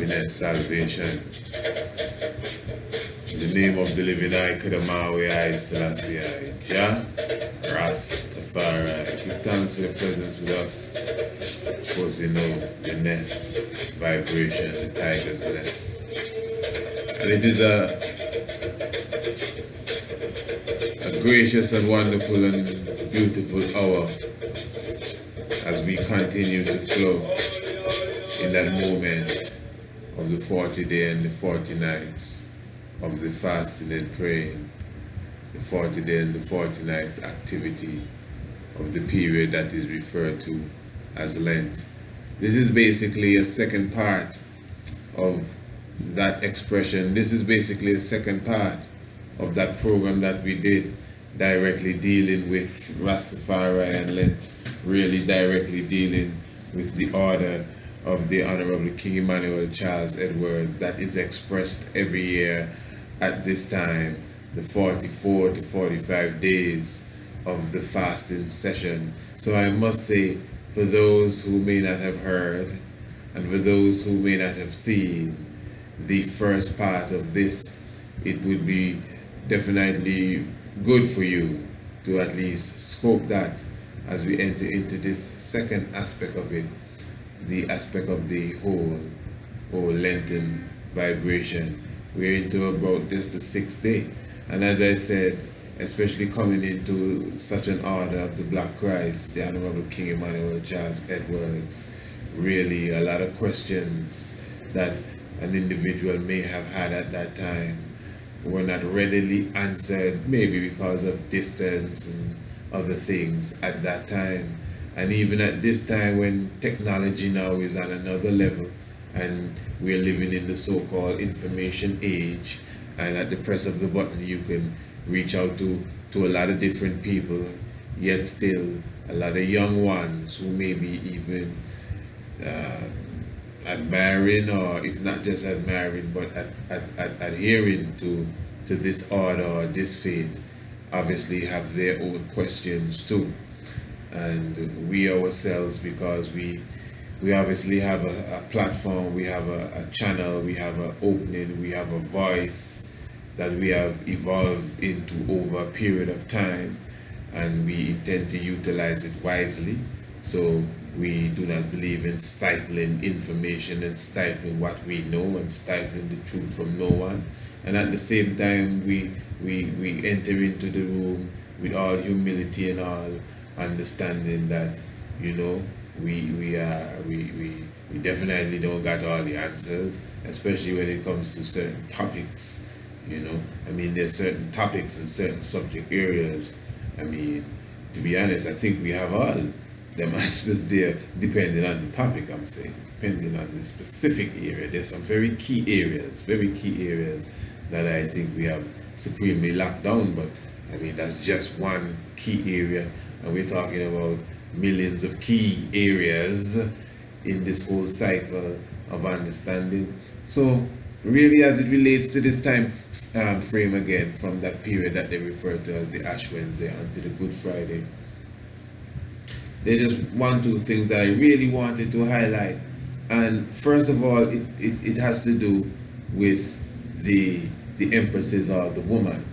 happiness, salvation. In the name of the living I, Kadamawi, I, Selassie, I, Jah, Rastafari. Give thanks for your presence with us. Of course, you know the nest, vibration, the tiger's nest. And it is a gracious and wonderful and beautiful hour as we continue to flow in that moment of the 40 days and the 40 nights of the fasting and praying, the 40 days and the 40 nights activity of the period that is referred to as Lent. This is basically a second part of that expression. This is basically a second part of that program that we did, directly dealing with Rastafari and Lent, really directly dealing with the order of the Honorable King Emmanuel Charles Edwards that is expressed every year at this time, the 44 to 45 days of the fasting session. So I must say, for those who may not have heard and for those who may not have seen the first part of this, it would be definitely good for you to at least scope that as we enter into this second aspect of it, the aspect of the whole Lenten vibration. We're into about this the 6th day, and as I said, especially coming into such an order of the Black Christ, the Honorable King Emmanuel Charles Edwards, really a lot of questions that an individual may have had at that time were not readily answered, maybe because of distance and other things at that time. And even at this time when technology now is on another level and we're living in the so-called information age, and at the press of the button you can reach out to a lot of different people, yet still a lot of young ones who may be even admiring, or if not just admiring, but adhering to this order or this faith, obviously have their own questions too. And we ourselves, because we obviously have a platform, we have a channel, we have an opening, we have a voice that we have evolved into over a period of time, and we intend to utilize it wisely. So we do not believe in stifling information and stifling what we know and stifling the truth from no one. And at the same time, we enter into the room with all humility and all understanding that, you know, we definitely don't got all the answers, especially when it comes to certain topics. You know, I mean, there's certain topics and certain subject areas. I mean, to be honest, I think we have all them answers there, depending on the topic. I'm saying, depending on the specific area. There's some very key areas that I think we have supremely locked down. But I mean, that's just one key area, and we're talking about millions of key areas in this whole cycle of understanding. So really, as it relates to this time frame again, from that period that they refer to as the Ash Wednesday until the Good Friday, there's just one, two things that I really wanted to highlight. And first of all, it has to do with the empresses or the woman.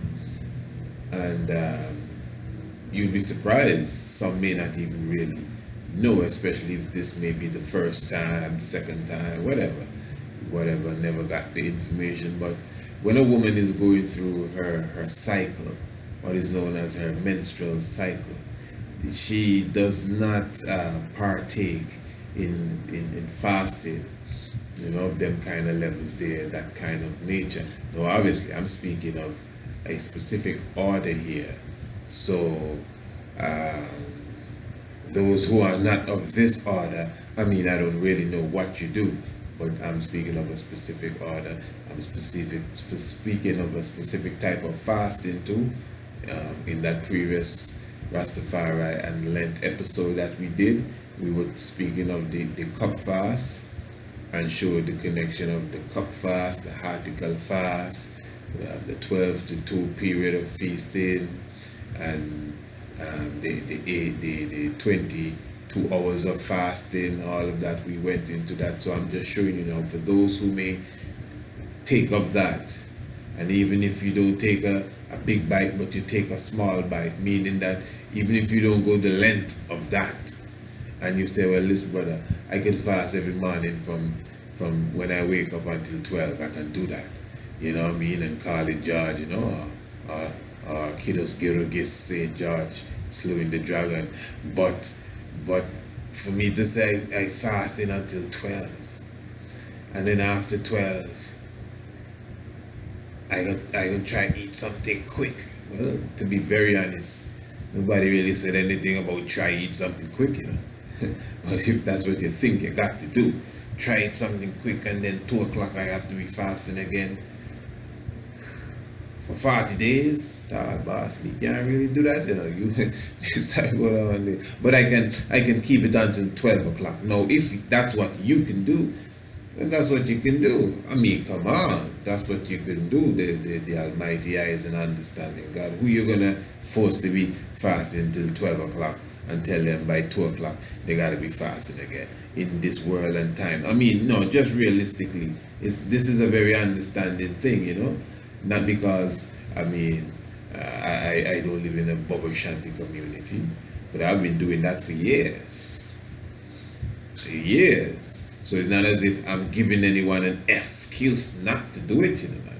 And you'd be surprised, some may not even really know, especially if this may be the first time, second time, whatever, never got the information. But when a woman is going through her cycle, what is known as her menstrual cycle, she does not partake in fasting, you know, them kind of levels there, that kind of nature. Now obviously I'm speaking of a specific order here. So those who are not of this order, I mean, I don't really know what you do, but I'm speaking of a specific order. I'm speaking of a specific type of fasting too. In that previous Rastafari and Lent episode that we did, we were speaking of the cup fast and showed the connection of the cup fast, the heartical fast, the 12 to 2 period of feasting, and the 20 2 hours of fasting, all of that. We went into that. So I'm just showing you now, for those who may take up that, and even if you don't take a big bite, but you take a small bite, meaning that even if you don't go the length of that, and you say, well, listen, brother, I could fast every morning from when I wake up until 12, I can do that. You know what I mean? And call it George, or Kiddos Girugis, St. George, slewing the dragon. But for me to say I fasting until 12, and then after 12, I gonna try and eat something quick. Well, to be very honest, nobody really said anything about try eat something quick, But if that's what you think you got to do, try eat something quick, and then 2 o'clock I have to be fasting again for 40 days. Boss, me can't really do that, You decide what I want to do. But I can keep it until 12 o'clock. Now, if that's what you can do, then that's what you can do. I mean, come on, that's what you can do. The almighty eyes and understanding God. Who you gonna force to be fasting till 12 o'clock and tell them by 2 o'clock they gotta be fasting again in this world and time? I mean, no, just realistically, this is a very understanding thing, Not because, I mean, I don't live in a Bubba Shanty community, but I've been doing that for years. Years. So it's not as if I'm giving anyone an excuse not to do it, man.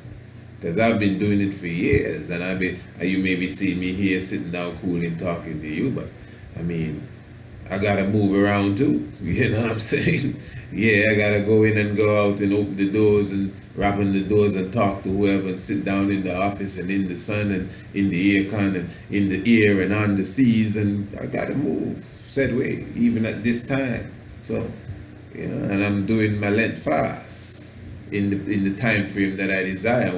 Because I've been doing it for years, and you maybe see me here sitting down cool and talking to you, but I mean, I gotta move around too. You know what I'm saying? Yeah, I gotta go in and go out and open the doors and open the doors and talk to whoever and sit down in the office and in the sun and in the aircon and in the air and on the seas, and I gotta move said way, even at this time. So, and I'm doing my Lent fast in the time frame that I desire.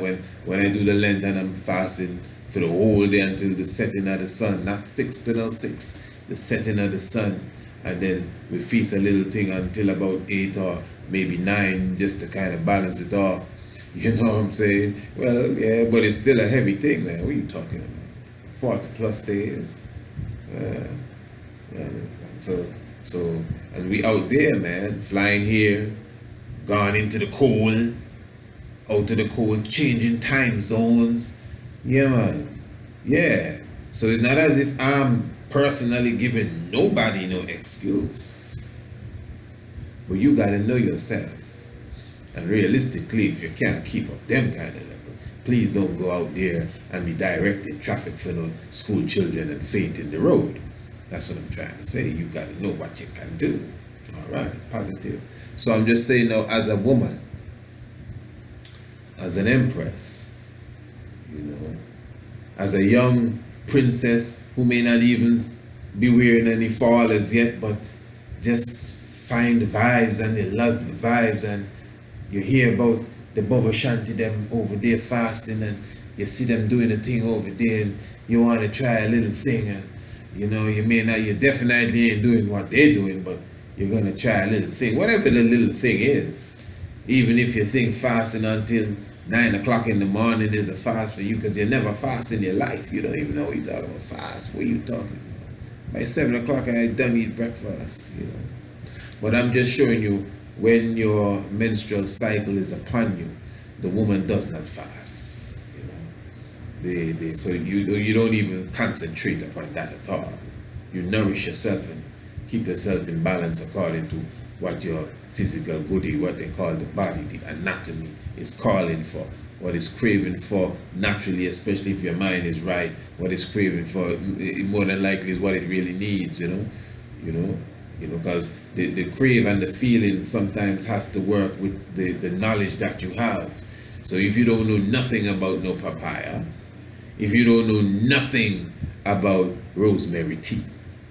When I do the Lent, and I'm fasting for the whole day until the setting of the sun, not 6 to 6, the setting of the sun, and then we feast a little thing until about 8 or maybe 9, just to kind of balance it off. You know what I'm saying? Well, yeah, but it's still a heavy thing, man. What are you talking about? 40 plus days. Yeah. So, and we out there, man, flying here, gone into the cold, out to the cold, changing time zones. Yeah, man. Yeah. So it's not as if I'm personally giving nobody no excuse. But you gotta know yourself. And realistically, if you can't keep up them kind of level, please don't go out there and be directing traffic for no school children and faint in the road. That's what I'm trying to say. You got to know what you can do. All right, positive. So I'm just saying now, as a woman, as an empress, as a young princess who may not even be wearing any fall as yet, but just find the vibes and they love the vibes, and you hear about the Bubba Shanty them over there fasting, and you see them doing a thing over there, and you want to try a little thing, and you definitely ain't doing what they're doing, but you're going to try a little thing, whatever the little thing is. Even if you think fasting until 9 o'clock in the morning is a fast for you, because you never fast in your life. You don't even know what you're talking about fast. What are you talking about? By 7 o'clock I done eat breakfast, But I'm just showing you, when your menstrual cycle is upon you, the woman does not fast. So you don't even concentrate upon that at all. You nourish yourself and keep yourself in balance according to what your physical goodie, what they call the body, the anatomy, is calling for, what is craving for naturally, especially if your mind is right. What is craving for, more than likely, is what it really needs. Because the crave and the feeling sometimes has to work with the knowledge that you have. So if you don't know nothing about no papaya, if you don't know nothing about rosemary tea,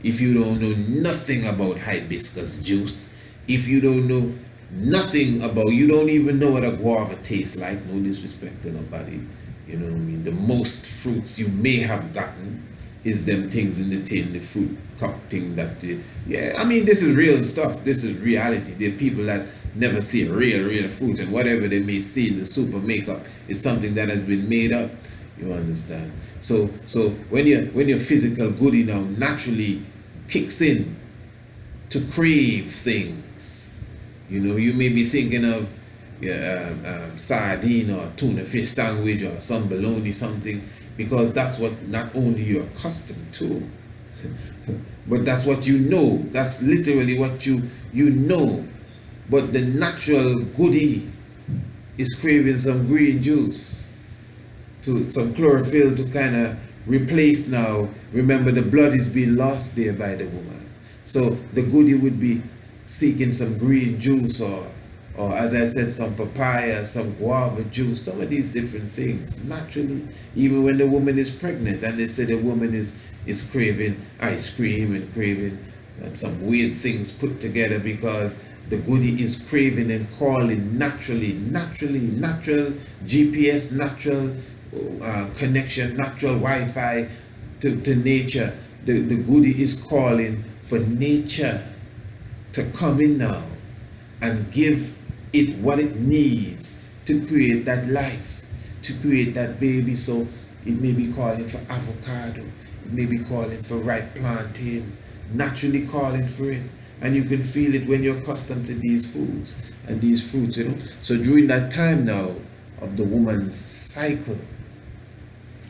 if you don't know nothing about hibiscus juice, if you don't know nothing about, you don't even know what a guava tastes like, no disrespect to nobody, the most fruits you may have gotten is them things in the tin, the fruit cup thing this is real stuff, this is reality. There are people that never see real fruit, and whatever they may see in the super makeup is something that has been made up. You understand? So when your physical goodie now naturally kicks in, to crave things. You know, you may be thinking of sardine or tuna fish sandwich or some bologna something, because that's what not only you're accustomed to, but that's what you know. That's literally what you know. But the natural goodie is craving some green juice, to some chlorophyll to kind of replace now. Remember, the blood is being lost there by the woman. So the goodie would be seeking some green juice, or as I said, some papaya, some guava juice, some of these different things. Naturally, even when the woman is pregnant, and they say the woman is craving ice cream and craving some weird things put together, because the goodie is craving and calling naturally, natural GPS, natural connection, natural Wi-Fi to nature. The goodie is calling for nature to come in now and give it what it needs to create that life, to create that baby. So it may be calling for avocado, it may be calling for ripe plantain, naturally calling for it. And you can feel it when you're accustomed to these foods and these fruits, you know. So during that time now of the woman's cycle,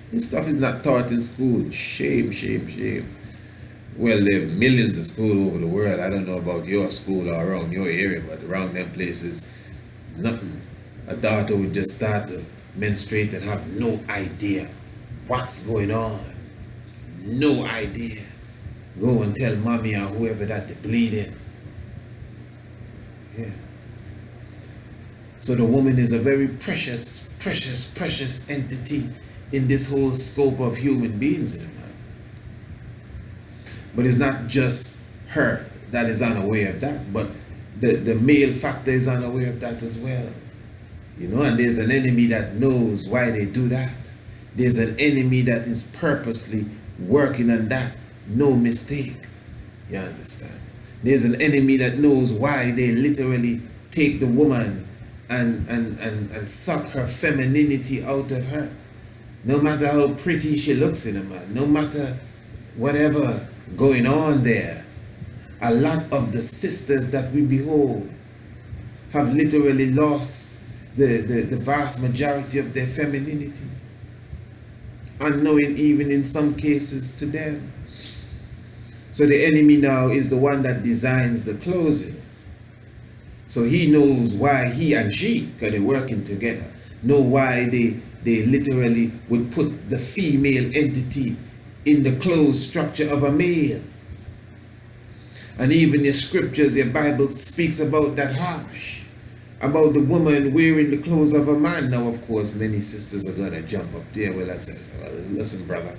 this stuff is not taught in school. Shame, shame, shame. Well, there are millions of schools over the world. I don't know about your school or around your area, but around them places, nothing. A daughter would just start to menstruate and have no idea what's going on. No idea. Go and tell mommy or whoever that they're bleeding. Yeah. So the woman is a very precious, precious, precious entity in this whole scope of human beings in the man. But it's not just her that is unaware of that, but the male factor is unaware of that as well. You know, and there's an enemy that knows why they do that. There's an enemy that is purposely working on that. No mistake. You understand? There's an enemy that knows why they literally take the woman and suck her femininity out of her. No matter how pretty she looks in a man, no matter whatever going on there, a lot of the sisters that we behold have literally lost the vast majority of their femininity, unknowing even in some cases to them. So the enemy now is the one that designs the clothing. So he knows why he and she, because they're working together, know why they literally would put the female entity in the clothes structure of a male. And even the scriptures, the Bible speaks about that harsh, about the woman wearing the clothes of a man. Now, of course, many sisters are going to jump up there. Well, I say, well, listen, brother,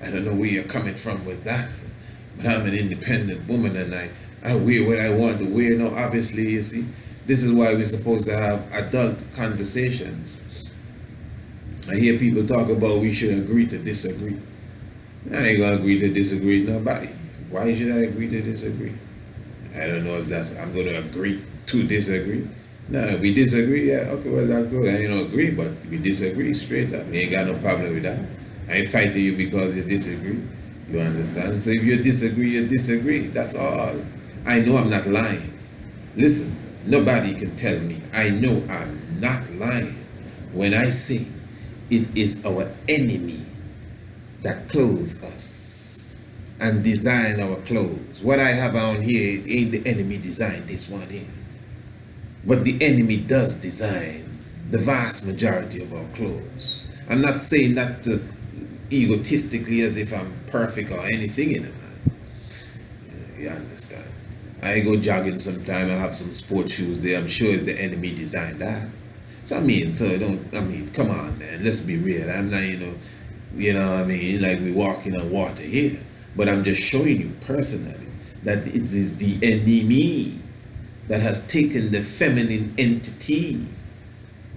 I don't know where you're coming from with that, but I'm an independent woman and I wear what I want to wear. Now, obviously, you see, this is why we're supposed to have adult conversations. I hear people talk about we should agree to disagree. I ain't gonna agree to disagree with nobody. Why should I agree to disagree? I don't know if that's, I'm gonna agree to disagree. No, we disagree, yeah, okay, well, that's good. I ain't agree, but we disagree straight up. We ain't got no problem with that. I ain't fighting you because you disagree. You understand? So if you disagree, you disagree. That's all. I know I'm not lying. Listen, nobody can tell me. I know I'm not lying when I say it is our enemy that clothes us and design our clothes. What I have on here ain't the enemy designed this one here. But the enemy does design the vast majority of our clothes. I'm not saying that egotistically as if I'm perfect or anything in it, man. You understand? I go jogging sometime, I have some sports shoes there. I'm sure it's the enemy designed that. So come on, man, let's be real. I'm not, like we walking on water here. But I'm just showing you personally that it is the enemy that has taken the feminine entity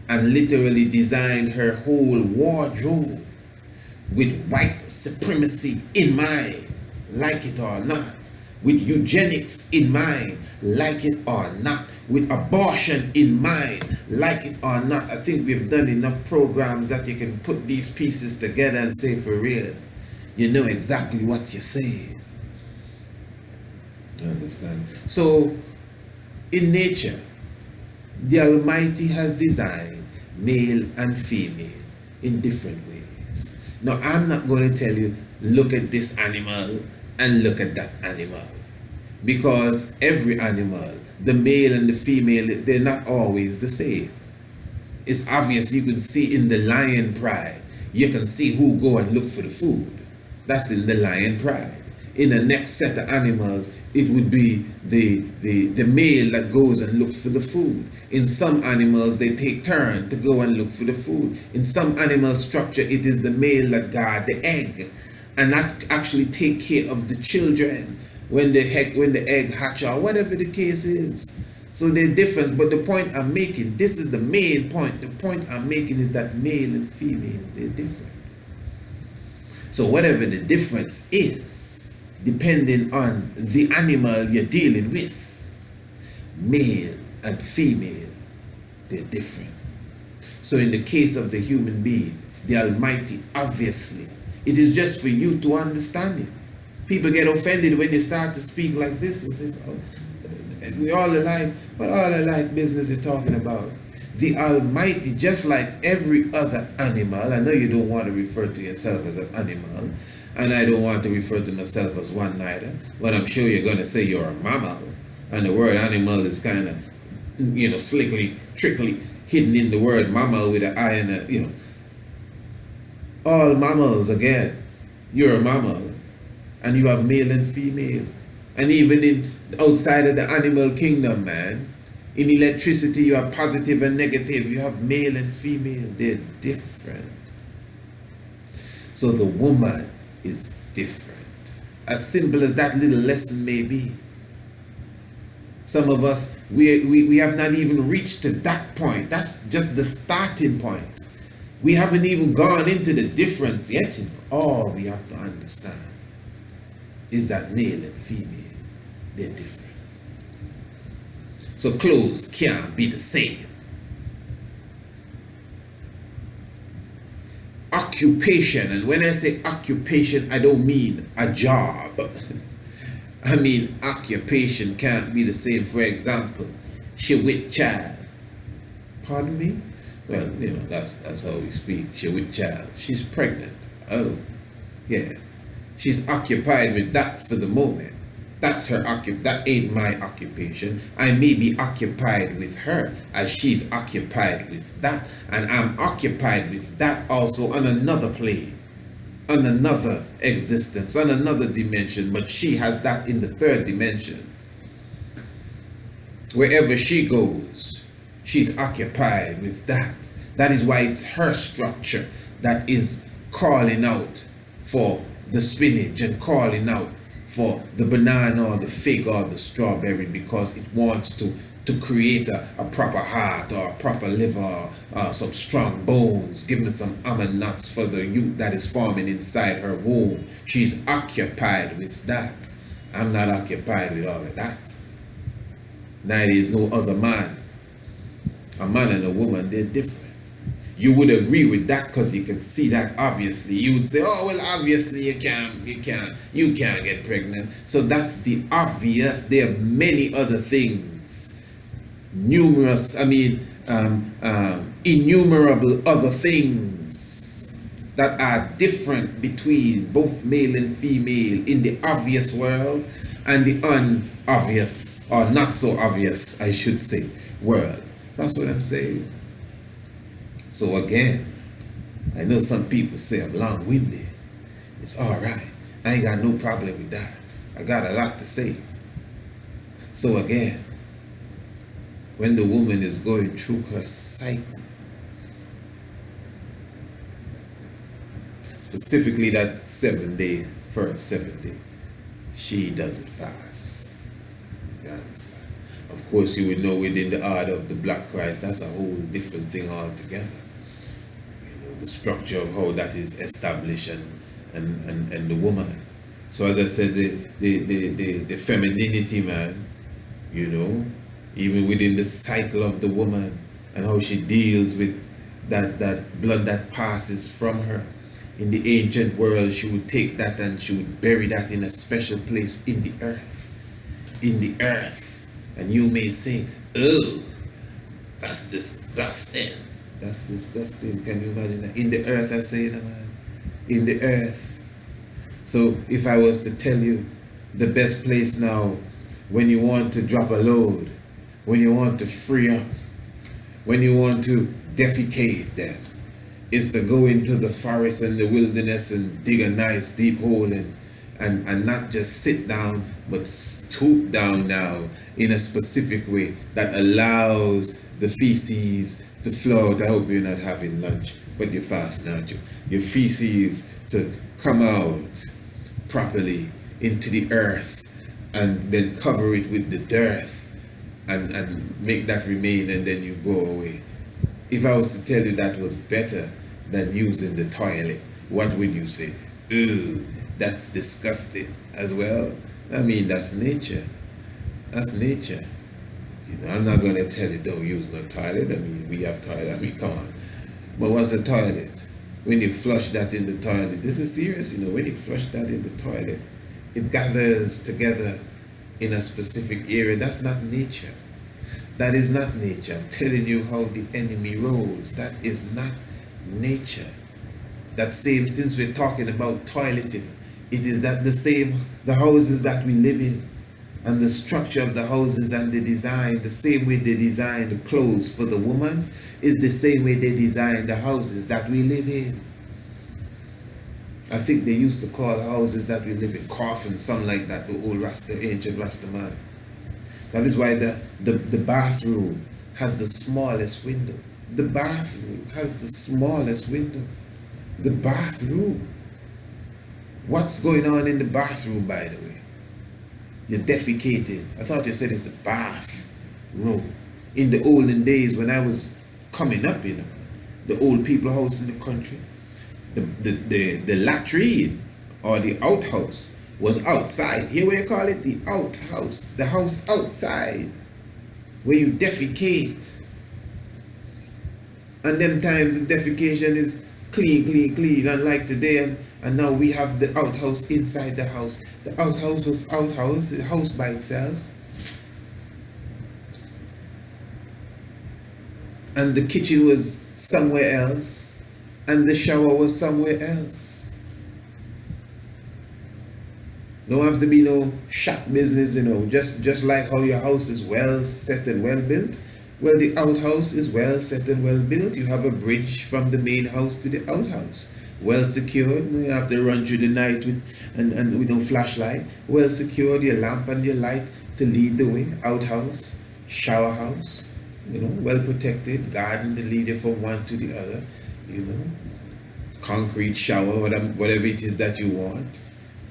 and literally designed her whole wardrobe with white supremacy in mind, like it or not, with eugenics in mind, like it or not, with abortion in mind, like it or not. I think we've done enough programs that you can put these pieces together and say, for real, you know exactly what you're saying. You understand? So, in nature, the Almighty has designed male and female in different ways. Now, I'm not going to tell you, look at this animal and look at that animal. Because every animal, the male and the female, they're not always the same. It's obvious. You can see in the lion pride, you can see who go and look for the food. That's in the lion pride. In the next set of animals, it would be the male that goes and looks for the food. In some animals, they take turn to go and look for the food. In some animal structure, it is the male that guard the egg and not actually take care of the children when the egg hatch or whatever the case is. So they're different, but the point I'm making, this is the main point. The point I'm making is that male and female, they're different. So whatever the difference is, depending on the animal you're dealing with, male and female, they're different. So in the case of the human beings, the Almighty, obviously, it is just for you to understand it. People get offended when they start to speak like this, as if, oh, we all alike, but all alike business you're talking about. The Almighty, just like every other animal, I know you don't want to refer to yourself as an animal, and I don't want to refer to myself as one neither, but I'm sure you're going to say you're a mammal, and the word animal is kind of, slickly, trickly hidden in the word mammal with an I and a, all mammals, again, you're a mammal, and you have male and female. And even in outside of the animal kingdom, man, in electricity you have positive and negative. You have male and female. They're different. So the woman is different. As simple as that little lesson may be. Some of us, we have not even reached to that point. That's just the starting point. We haven't even gone into the difference yet. All we have to understand is that male and female, they're different. So clothes can't be the same. Occupation, and when I say occupation, I don't mean a job. I mean occupation can't be the same. For example, she with child. Pardon me? Well, that's how we speak. She with child. She's pregnant. Oh, yeah. She's occupied with that for the moment. That's her that ain't my occupation. I may be occupied with her as she's occupied with that. And I'm occupied with that also on another plane, on another existence, on another dimension. But she has that in the third dimension. Wherever she goes, she's occupied with that. That is why it's her structure that is calling out for the spinach and calling out for the banana or the fig or the strawberry, because it wants to create a proper heart or a proper liver or some strong bones. Give me some almond nuts for the youth that is forming inside her womb. She's occupied with that. I'm not occupied with all of that. Neither is no other man. A man and a woman, they're different. You would agree with that because you can see that obviously. You would say, oh, well, obviously you can't get pregnant. So that's the obvious. There are many other things. Innumerable other things that are different between both male and female in the obvious world and the unobvious, or not so obvious, I should say, world. That's what I'm saying. So again, I know some people say I'm long-winded. It's all right. I ain't got no problem with that. I got a lot to say. So again, when the woman is going through her cycle, specifically that 7 day, first 7 day, she doesn't fast. You understand? Of course, you would know within the order of the Black Christ, that's a whole different thing altogether. The structure of how that is established and the woman. So as I said, the femininity, man, even within the cycle of the woman and how she deals with that blood that passes from her. In the ancient world, she would take that and she would bury that in a special place in the earth. in the earth. And you may say, oh, that's disgusting. That's disgusting. Can you imagine that? In the earth, I say, man. In the earth. So if I was to tell you the best place now when you want to drop a load, when you want to free up, when you want to defecate, then is to go into the forest and the wilderness and dig a nice deep hole and not just sit down but stoop down now in a specific way that allows the feces to flow out. I hope you're not having lunch, but you're fasting, aren't you? Your feces to come out properly into the earth and then cover it with the dirt and make that remain, and then you go away. If I was to tell you that was better than using the toilet, what would you say? Ooh, that's disgusting as well. I mean, that's nature. That's nature. You know, I'm not going to tell you don't use no toilet. I mean, we have toilet. I mean, come on. But what's a toilet? When you flush that in the toilet, this is serious, you know, when you flush that in the toilet, it gathers together in a specific area. That's not nature. That is not nature. I'm telling you how the enemy rolls. That is not nature. That same, since we're talking about toileting, it is that the same, the houses that we live in and the structure of the houses and the design, the same way they design the clothes for the woman is the same way they design the houses that we live in. I think they used to call houses that we live in coffins, something like that, the old ancient Rasta man. That is why the bathroom has the smallest window. The bathroom has the smallest window. The bathroom. What's going on in the bathroom, by the way? You're defecating. I thought you said it's the bathroom. In the olden days when I was coming up, you know, the old people house in the country, the latrine or the outhouse was outside. Here what you call it, the outhouse. The house outside where you defecate. And them times the defecation is clean, unlike today. And now we have the outhouse inside the house. The outhouse was outhouse, the house by itself. And the kitchen was somewhere else. And the shower was somewhere else. Don't have to be no shop business, you know, just like how your house is well set and well built. Well, the outhouse is well set and well built. You have a bridge from the main house to the outhouse. Well secured. You have to run through the night with no flashlight. Well secured, your lamp and your light to lead the way. Outhouse, shower house, you know, well protected. Garden to lead you from one to the other, you know. Concrete shower, whatever it is that you want.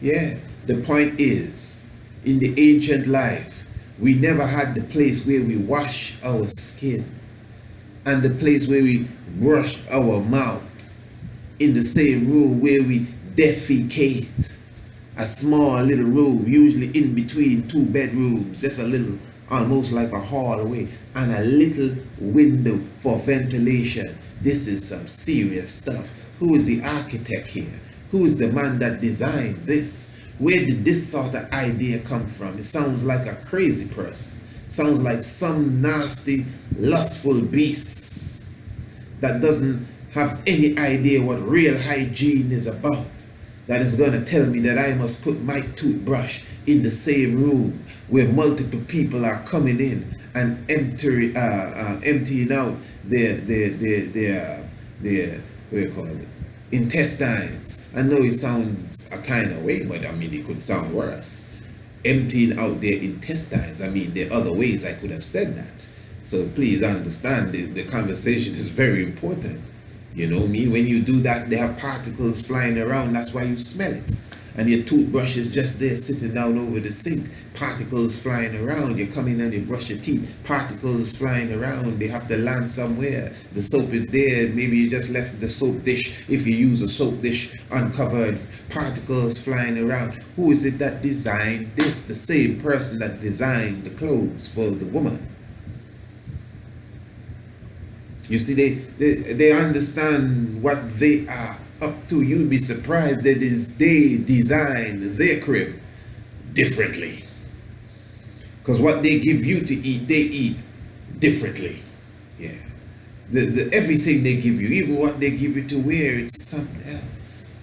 Yeah. The point is, in the ancient life, we never had the place where we wash our skin and the place where we brush our mouth in the same room where we defecate. A small little room, usually in between two bedrooms, just a little, almost like a hallway, and a little window for ventilation. This is some serious stuff. Who is the architect here? Who is the man that designed this? Where did this sort of idea come from? It sounds like a crazy person. Sounds like some nasty, lustful beast that doesn't have any idea what real hygiene is about. That is going to tell me that I must put my toothbrush in the same room where multiple people are coming in and emptying out their what do you call it? Intestines. I know it sounds a kind of way, but I mean it could sound worse. Emptying out their intestines. I mean, there are other ways I could have said that. So please understand the conversation is very important. You know me, when you do that, they have particles flying around. That's why you smell it. And your toothbrush is just there sitting down over the sink. Particles flying around. You come in and you brush your teeth. Particles flying around. They have to land somewhere. The soap is there. Maybe you just left the soap dish. If you use a soap dish uncovered, particles flying around. Who is it that designed this? The same person that designed the clothes for the woman. You see, they understand what they are up to. You'd be surprised that they designed their crib differently. Because what they give you to eat, they eat differently. Yeah. The everything they give you, even what they give you to wear, it's something else.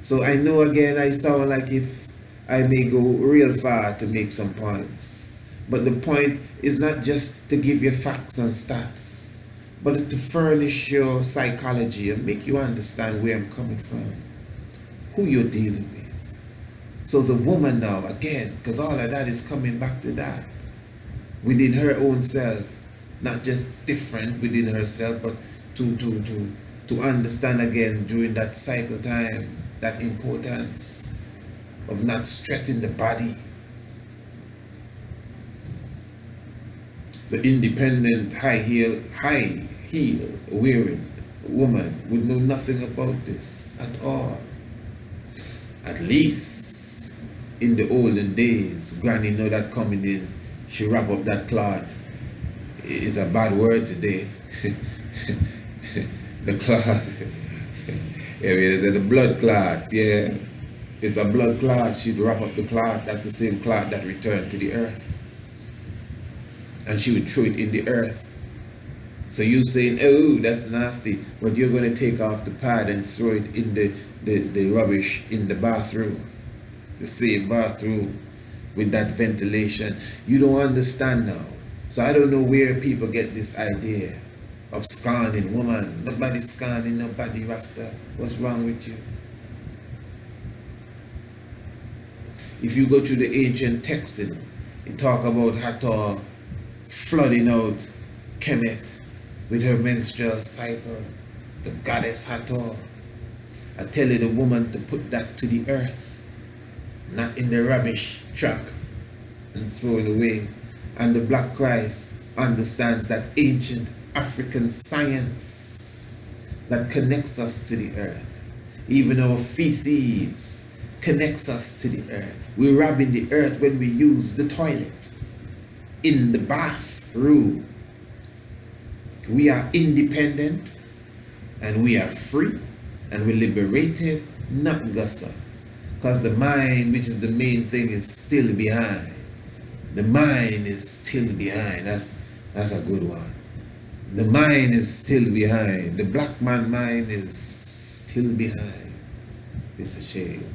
So I know again I sound like if I may go real far to make some points. But the point is not just to give you facts and stats, but it's to furnish your psychology and make you understand where I'm coming from, who you're dealing with. So the woman now, again, because all of that is coming back to that, within her own self, not just different within herself, but to understand again during that cycle time, that importance of not stressing the body. The independent high heel wearing woman would know nothing about this at all. At least in the olden days, Granny know that coming in, she wrap up that cloth. Is a bad word today. The cloth. Yeah, the blood clot. Yeah, it's a blood clot. She'd wrap up the clot. That's the same clot that returned to the earth. And she would throw it in the earth. So you saying, oh, that's nasty, but you're going to take off the pad and throw it in the rubbish in the bathroom. The same bathroom with that ventilation. You don't understand now. So I don't know where people get this idea of scorning woman. Nobody scorning nobody, Rasta. What's wrong with you? If you go through the ancient texts, it talk about Hathor flooding out Kemet with her menstrual cycle, the goddess Hathor. I tell you, the woman to put that to the earth, not in the rubbish truck and throw it away. And the Black Christ understands that ancient African science that connects us to the earth. Even our feces connects us to the earth. We're robbing the earth when we use the toilet, in the bathroom. We are independent and we are free and we're liberated, not gussa. Because the mind, which is the main thing, is still behind. The mind is still behind. That's a good one. The mind is still behind. The black man mind is still behind. It's a shame,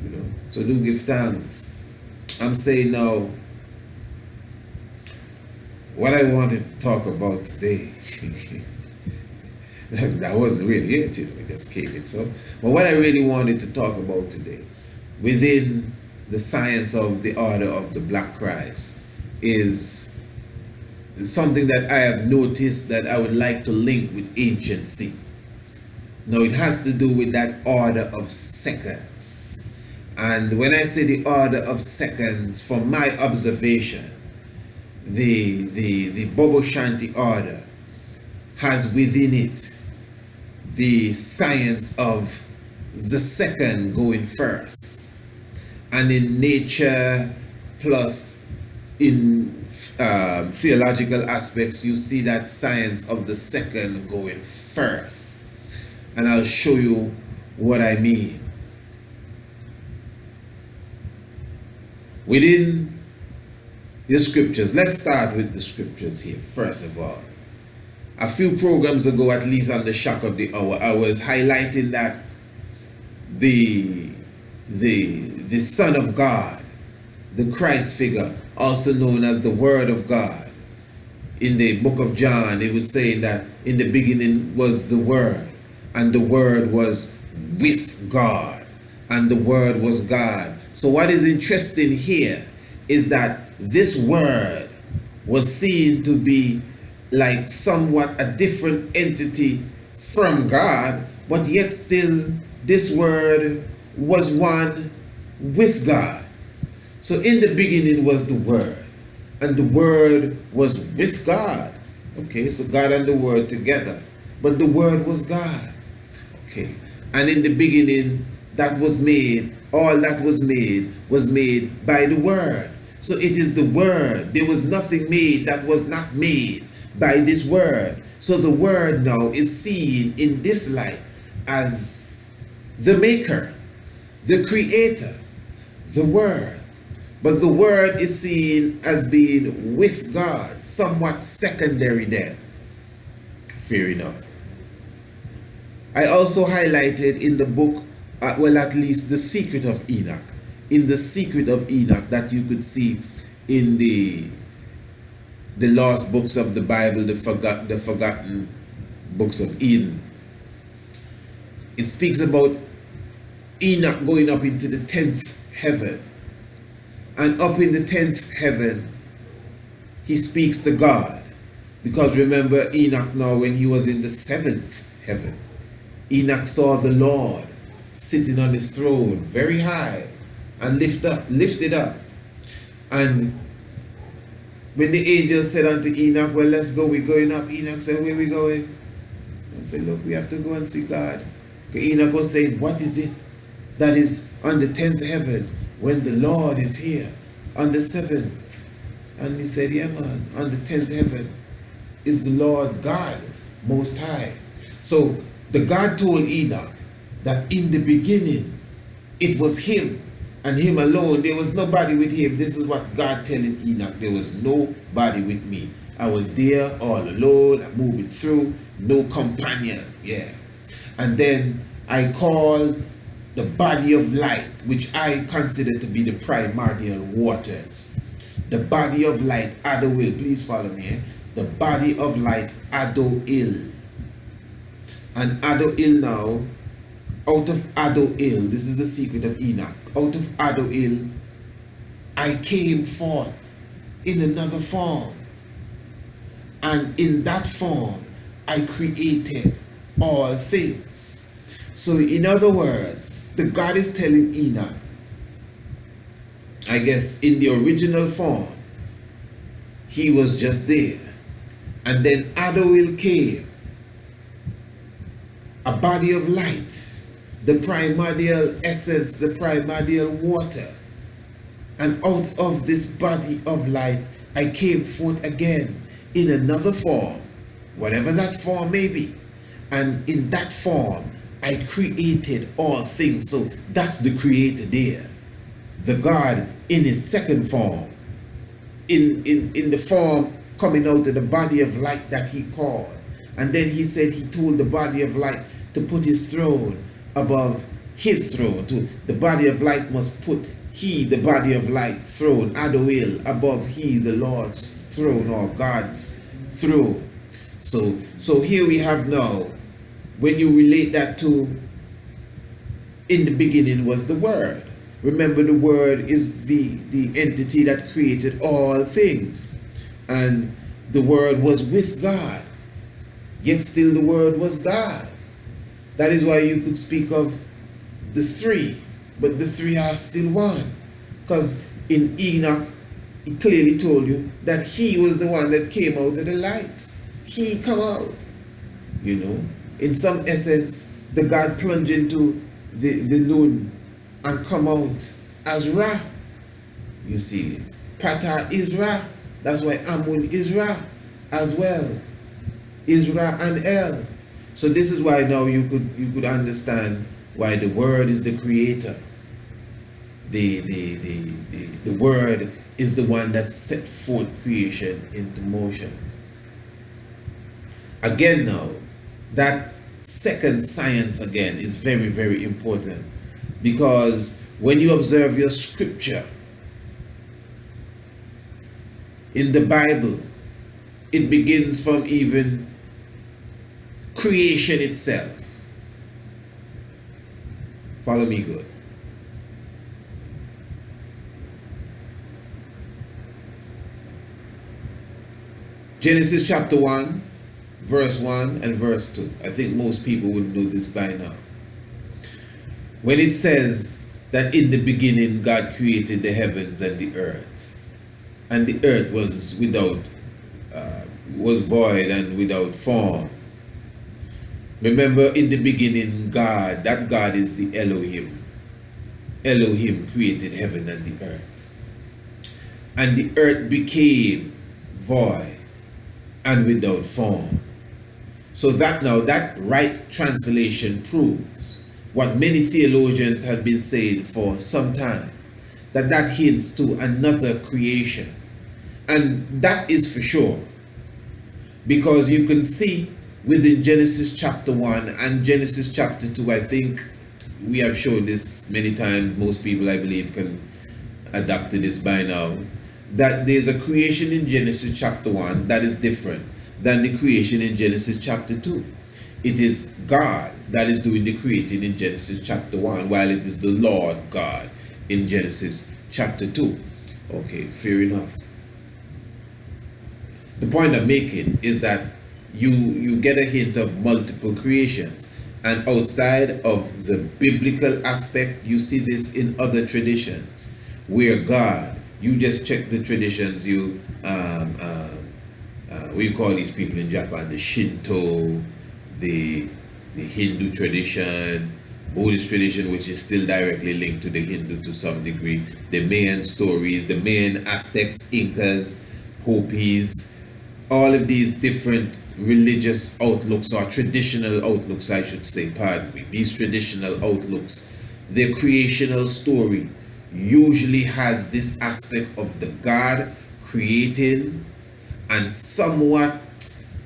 you know. So do give thanks. I'm saying now, what I wanted to talk about today, that wasn't really it, you know, it just came in. So, but what I really wanted to talk about today, within the science of the order of the Black Christ, is something that I have noticed that I would like to link with anciency. Now it has to do with that order of seconds. And when I say the order of seconds, from my observation, the Bobo Shanti order has within it the science of the second going first. And in nature plus in theological aspects, you see that science of the second going first. And I'll show you what I mean. Within the scriptures, let's start with the scriptures here, first of all. A few programs ago, at least on the Shock of the Hour, I was highlighting that the Son of God, the Christ figure, also known as the Word of God. In the book of John, it was saying that in the beginning was the Word, and the Word was with God, and the Word was God. So what is interesting here is that this Word was seen to be like somewhat a different entity from God, but yet still this Word was one with God. So in the beginning was the Word, and the Word was with God. Okay, so God and the Word together, but the Word was God. Okay, and in the beginning that was made, all that was made by the Word. So it is the Word. There was nothing made that was not made by this Word. So the Word now is seen in this light as the Maker, the Creator, the Word. But the word is seen as being with God, somewhat secondary there. Fair enough. I also highlighted in the book, well, at least the secret of Enoch. In the secret of Enoch that you could see in the lost books of the Bible, the forgotten books of Eden. It speaks about Enoch going up into the 10th heaven. And up in the 10th heaven, he speaks to God. Because remember Enoch now, when he was in the 7th heaven, Enoch saw the Lord sitting on his throne very high and lifted up. And when the angel said unto Enoch, well, let's go, we're going up. Enoch said, where we going? And said, look, we have to go and see God. Enoch was saying, what is it that is on the 10th heaven when the Lord is here on the 7th? And he said, yeah, man, on the 10th heaven is the Lord God Most High. So the God told Enoch that in the beginning it was him and him alone. There was nobody with him. This is what God telling Enoch. There was nobody with me. I was there all alone. I'm moving through. No companion. Yeah. And then I called the body of light, which I consider to be the primordial waters. The body of light, Adowil. Please follow me. The body of light, Adowil. And Adowil now, out of Adowil, this is the secret of Enoch. Out of Adowil, I came forth in another form. And in that form, I created all things. So in other words, the God is telling Enoch, I guess in the original form, he was just there. And then Adowil came, a body of light, the primordial essence, the primordial water. And out of this body of light, I came forth again in another form, whatever that form may be. And in that form, I created all things. So that's the creator there. The God in his second form, in the form coming out of the body of light that he called. And then he said he told the body of light to put his throne above his throne. The body of light must put the body of light throne, Adowil, above the Lord's throne or God's throne. So here we have now, when you relate that to, in the beginning was the Word. Remember, the Word is the entity that created all things. And the Word was with God. Yet still the Word was God. That is why you could speak of the three, but the three are still one. Because in Enoch, he clearly told you that he was the one that came out of the light. He come out. You know, in some essence, the God plunged into the noon and come out as Ra. You see it. Pata is Ra. That's why Amun is Ra as well. Is Ra and El. So this is why now you could understand why the Word is the creator. The Word is the one that set forth creation into motion. Again now, that second science again is very, very important, because when you observe your scripture in the Bible, it begins from even creation itself. Follow me good. Genesis chapter 1, verse 1 and verse 2. I think most people would know this by now. When it says that in the beginning God created the heavens and the earth, and the earth was was void and without form. Remember, in the beginning, God, that God is the Elohim. Elohim created heaven and the earth. And the earth became void and without form. So that now, that right translation proves what many theologians have been saying for some time, that hints to another creation. And that is for sure. Because you can see within Genesis chapter 1 and Genesis chapter 2, I think we have shown this many times, most people I believe can adapt to this by now, that there's a creation in Genesis chapter 1 that is different than the creation in Genesis chapter 2. It is God that is doing the creating in Genesis chapter 1, while it is the Lord God in Genesis chapter 2. Okay, fair enough. The point I'm making is that you get a hint of multiple creations, and outside of the biblical aspect, you see this in other traditions where God, you just check the traditions, what you call these people in Japan, the Shinto, the Hindu tradition, Buddhist tradition, which is still directly linked to the Hindu to some degree, the Mayan stories, the Mayan Aztecs, Incas, Hopis, all of these different religious outlooks, or traditional outlooks I should say, pardon me, these traditional outlooks, their creational story usually has this aspect of the God creating and somewhat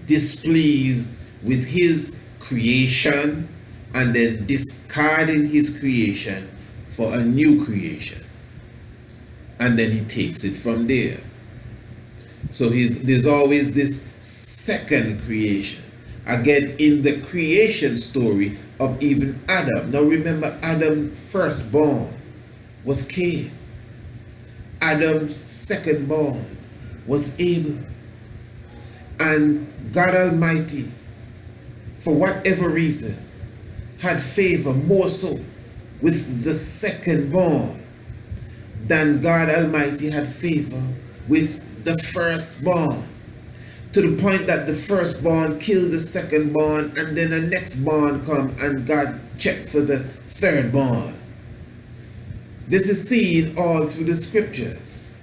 displeased with his creation and then discarding his creation for a new creation, and then he takes it from there. So there's always this second creation. Again, in the creation story of even Adam. Now remember, Adam's firstborn was Cain. Adam's secondborn was Abel. And God Almighty, for whatever reason, had favor more so with the secondborn than God Almighty had favor with the firstborn, to the point that the firstborn killed the secondborn, and then the next born come and God checked for the thirdborn. This is seen all through the scriptures.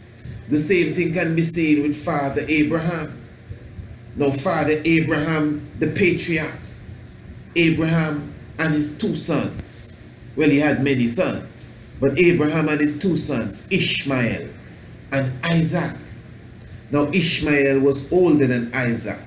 The same thing can be seen with Father Abraham. Now Father Abraham, the patriarch, Abraham and his two sons, well, he had many sons, but Abraham and his two sons, Ishmael and Isaac. Now Ishmael was older than Isaac,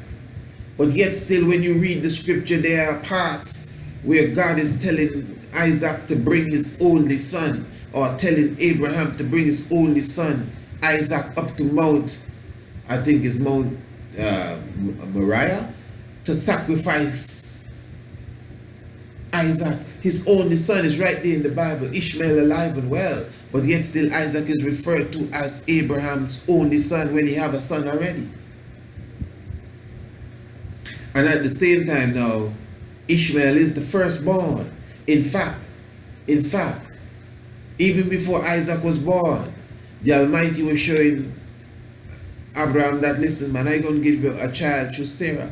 but yet still when you read the scripture, there are parts where God is telling Isaac to bring his only son, or telling Abraham to bring his only son Isaac up to Mount, I think it's Mount Moriah, to sacrifice Isaac. His only son is right there in the Bible, Ishmael alive and well, but yet still Isaac is referred to as Abraham's only son when he have a son already. And at the same time now, Ishmael is the firstborn. In fact, even before Isaac was born, the Almighty was showing Abraham that, listen man, I'm going to give you a child through Sarah,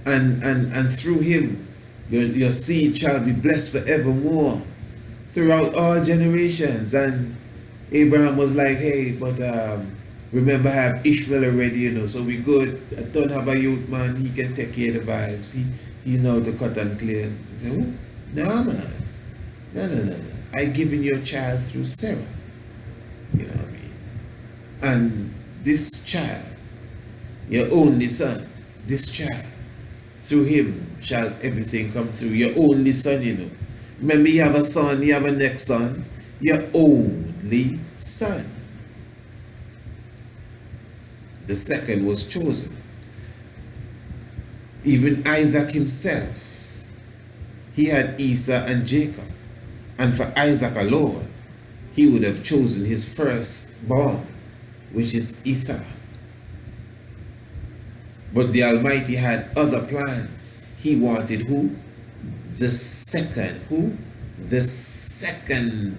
and through him your seed shall be blessed forevermore throughout all generations. And Abraham was like, hey, but remember I have Ishmael already, so we good. I don't have a youth man, he can take care of the vibes, he know to cut and clean. He said, oh, no man, no, I given your child through Sarah, you know what I mean, and this child, your only son, this child, through him shall everything come through. Your only son, remember, you have a son, you have a next son, your only son. The second was chosen. Even Isaac himself, he had Esau and Jacob, and for Isaac alone, he would have chosen his firstborn, which is Esau. But the Almighty had other plans. He wanted who? The second. Who? The second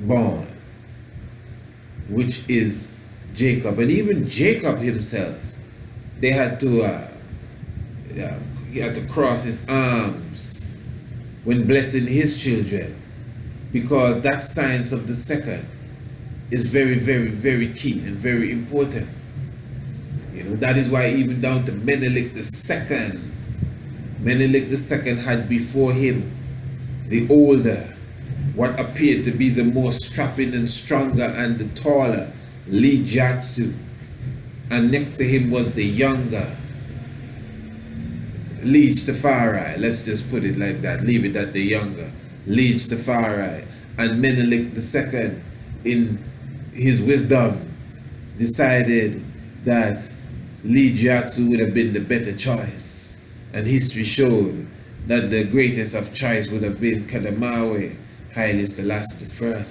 born, which is Jacob. And even Jacob himself, they had to he had to cross his arms when blessing his children, because that science of the second is very, very, very key and very important. That is why even down to Menelik the second had before him the older, what appeared to be the more strapping and stronger and the taller Lijatsu. And next to him was the younger Lij let's just put it like that, leave it at the younger Lij. And Menelik II, in his wisdom, decided that Lijatsu would have been the better choice. And history showed that the greatest of choice would have been Kadamawe, Haile Selassie I.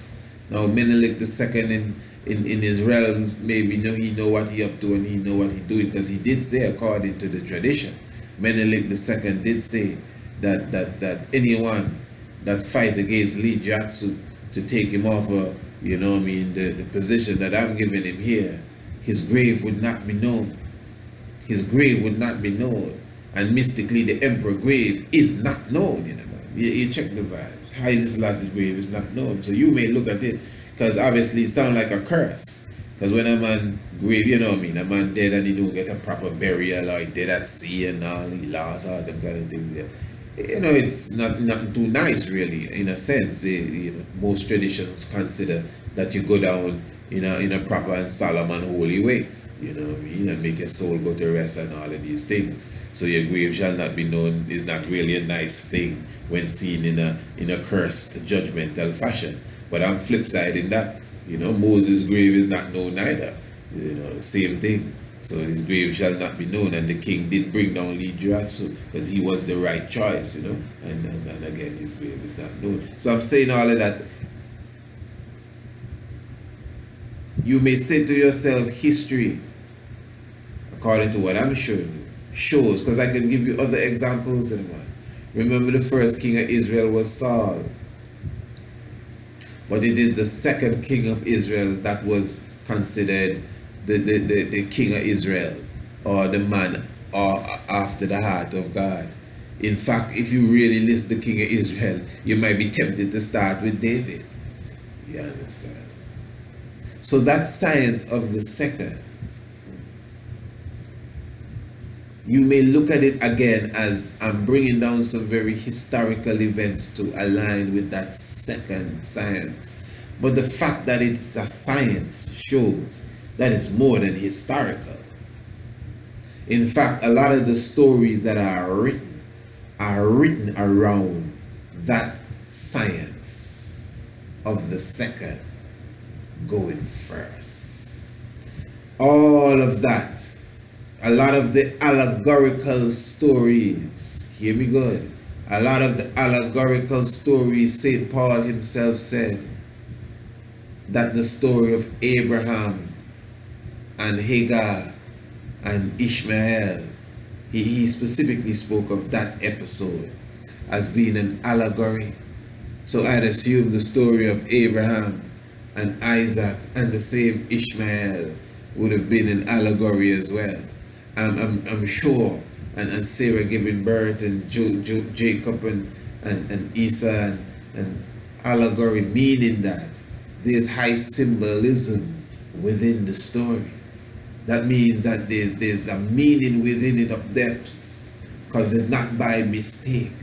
Now Menelik II in his realms, maybe he know what he up to and he know what he doing, because he did say, according to the tradition, Menelik II did say that anyone that fight against Lijatsu to take him off the position that I'm giving him here, his grave would not be known. His grave would not be known. And mystically, the emperor grave is not known. You check the vibe. Haile Selassie's grave is not known. So you may look at it, because obviously it sounds like a curse. Because when a man grave, a man dead and he don't get a proper burial, or he dead at sea and all, he lost all them kind of things there. It's not too nice, really, in a sense. Most traditions consider that you go down in a proper and solemn and holy way, and make your soul go to rest and all of these things. So your grave shall not be known is not really a nice thing when seen in a cursed, judgmental fashion. But I'm flip side in that. Moses' grave is not known either. The same thing. So his grave shall not be known, and the king did bring down Lijatsu because he was the right choice, and again his grave is not known. So I'm saying all of that. You may say to yourself, history, according to what I'm showing you, shows, because I can give you other examples. Remember, the first king of Israel was Saul. But it is the second king of Israel that was considered the king of Israel, or the man after the heart of God. In fact, if you really list the king of Israel, you might be tempted to start with David. You understand? So that science of the second, you may look at it again as I'm bringing down some very historical events to align with that second science. But the fact that it's a science shows that it's more than historical. In fact, a lot of the stories that are written around that science of the second going first. All of that, a lot of the allegorical stories, hear me good, a lot of the allegorical stories, St. Paul himself said that the story of Abraham and Hagar and Ishmael, he specifically spoke of that episode as being an allegory. So I'd assume the story of Abraham and Isaac and the same Ishmael would have been an allegory as well. I'm sure, and Sarah giving birth, and Jacob and Esau, and allegory, meaning that there's high symbolism within the story. That means that there's a meaning within it of depths, because it's not by mistake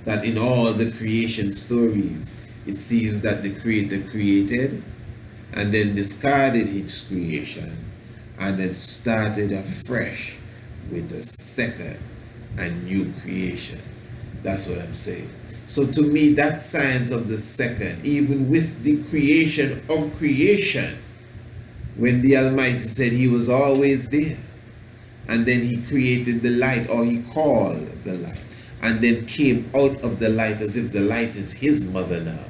that in all the creation stories it seems that the Creator created and then discarded his creation and then started afresh with a second and new creation. That's what I'm saying. So to me, that science of the second, even with the creation of creation, when the Almighty said he was always there, and then he created the light, or he called the light, and then came out of the light as if the light is his mother now,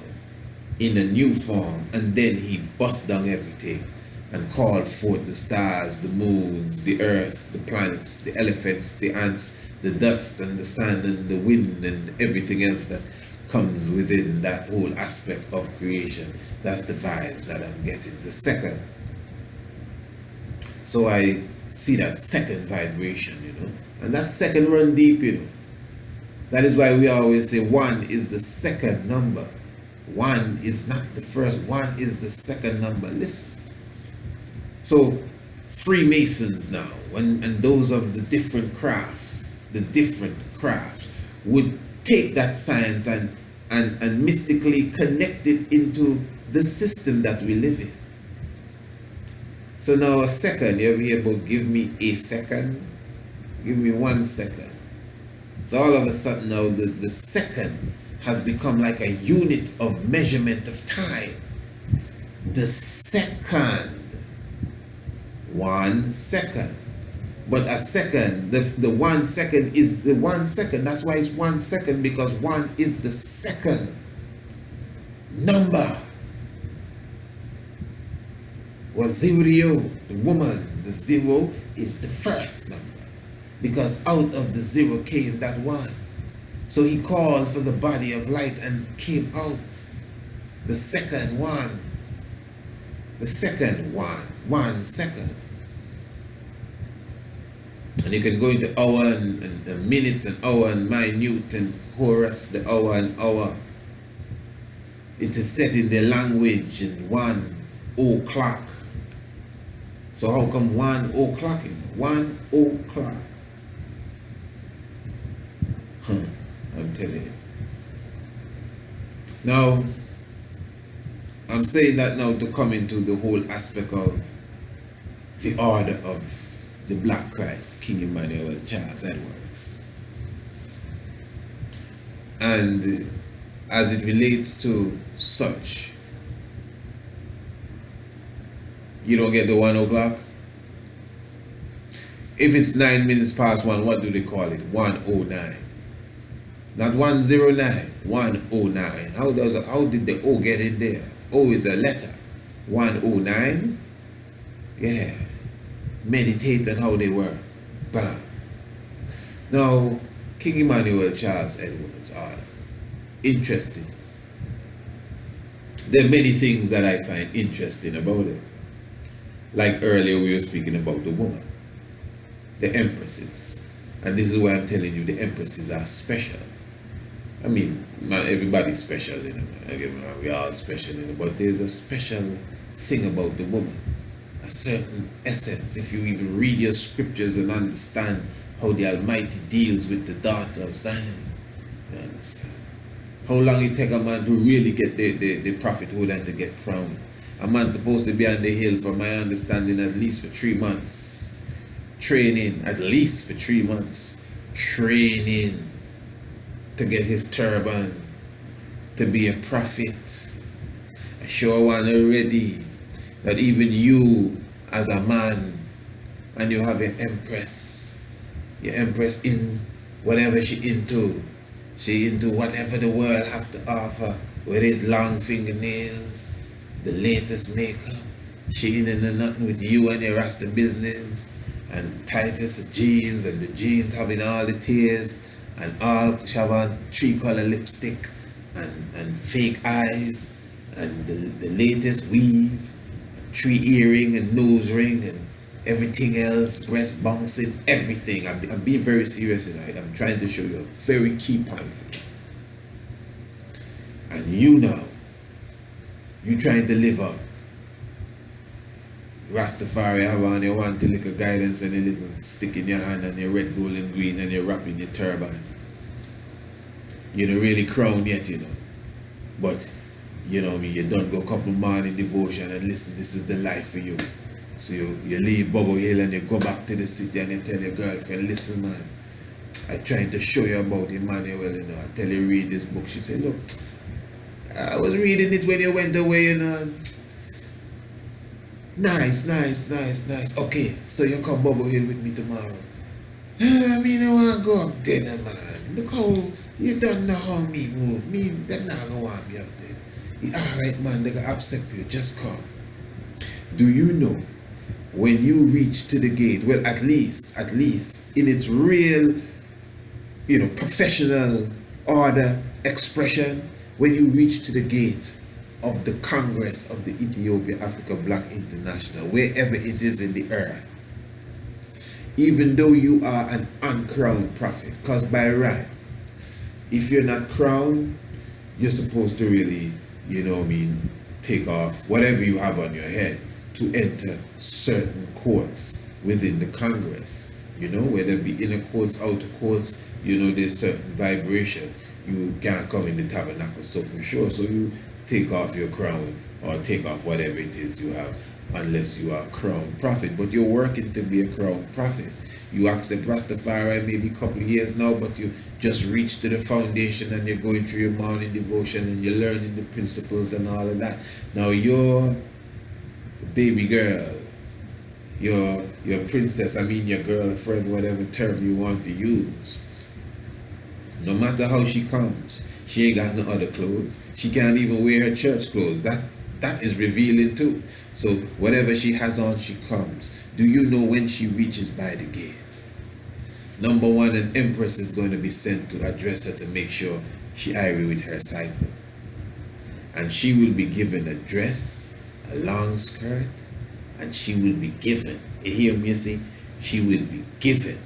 in a new form, and then he bust down everything and called forth the stars, the moons, the earth, the planets, the elephants, the ants, the dust and the sand and the wind and everything else that comes within that whole aspect of creation. That's the vibes that I'm getting. The second. So I see that second vibration, and that second run deep, That is why we always say one is the second number. One is not the first, one is the second number. Listen. So Freemasons now, and those of the different crafts would take that science and and mystically connect it into the system that we live in. So now a second, you ever hear about give me a second? Give me 1 second. So all of a sudden now the second has become like a unit of measurement of time. The second, 1 second. But a second, the 1 second is the 1 second. That's why it's 1 second, because 1 is the second number. Was 0, the woman, the 0 is the first number. Because out of the 0 came that 1. So he called for the body of light and came out. The second 1. The second 1. 1 second. And you can go into hour and minutes and hour and minute and horus, the hour and hour. It is set in the language in 1 o'clock. So how come 1 o'clock? 1 o'clock. I'm telling you. Now, I'm saying that now to come into the whole aspect of the order of the Black Christ, King Emmanuel Charles Edwards. And as it relates to such, you don't get the 1 o'clock? If it's 9 minutes past 1, what do they call it? 1:09. Not 1:09, 1:09. How did the O get in there? O is a letter. 1:09? Yeah. Meditate on how they work. Bam. Now, King Emmanuel Charles Edwards order. Interesting. There are many things that I find interesting about it. Like earlier we were speaking about the woman, the empresses. And this is why I'm telling you the empresses are special. I mean, not everybody's special, you know. We are all special, you know, but there's a special thing about the woman. A certain essence. If you even read your scriptures and understand how the Almighty deals with the daughter of Zion, you understand. How long it take a man to really get the prophethood and to get crowned. A man's supposed to be on the hill, from my understanding, at least for 3 months. Training, at least for 3 months. Training to get his turban, to be a prophet. I sure want already that even you as a man, and you have your empress in whatever she into whatever the world have to offer, whether it's long fingernails, the latest makeup, she in and nothing with you and your Rasta business, and the tightest jeans, and the jeans having all the tears, and all she have on 3-color lipstick, and fake eyes, and the latest weave, 3 earring and nose ring and everything else, breast bouncing, everything. I'm being very serious tonight. I'm trying to show you a very key point here. And you know, you trying to live up. Rastafari have on your one little guidance and a little stick in your hand and your red, gold and green and your wrap in your turban. You're not really crowned yet, you know. But you know me, you don't go couple morning devotion and listen, this is the life for you. So you leave Bubble Hill and you go back to the city and you tell your girlfriend, listen man, I trying to show you about Emmanuel, you know. I tell you read this book. She said, look, I was reading it when you went away, you know. Nice. Okay, so you come Bubble Hill with me tomorrow. I mean, I want to go up dinner, man. Look how you don't know how me move. Me, they're not going to want me up there. Alright man, they're going to accept you, just come. Do you know, when you reach to the gate, well at least in its real, you know, professional order expression, when you reach to the gate of the Congress of the Ethiopia Africa Black International, wherever it is in the earth, even though you are an uncrowned prophet, because by right, if you're not crowned, you're supposed to really, you know what I mean, take off whatever you have on your head to enter certain courts within the Congress, you know, whether it be inner courts, outer courts, you know, there's certain vibration you can't come in the tabernacle. So for sure, so you take off your crown or take off whatever it is you have, unless you are a crown prophet. But you're working to be a crown prophet. You accept Rastafari maybe a couple of years now, but you just reach to the foundation and you're going through your morning devotion and you're learning the principles and all of that. Now you're baby girl, your princess, I mean your girlfriend, whatever term you want to use. No matter how she comes, she ain't got no other clothes. She can't even wear her church clothes. That is revealing too. So whatever she has on, she comes. Do you know when she reaches by the gate? Number one, an empress is going to be sent to address her to make sure she agree with her cycle. And she will be given a dress, a long skirt, and she will be given, you hear me say, she will be given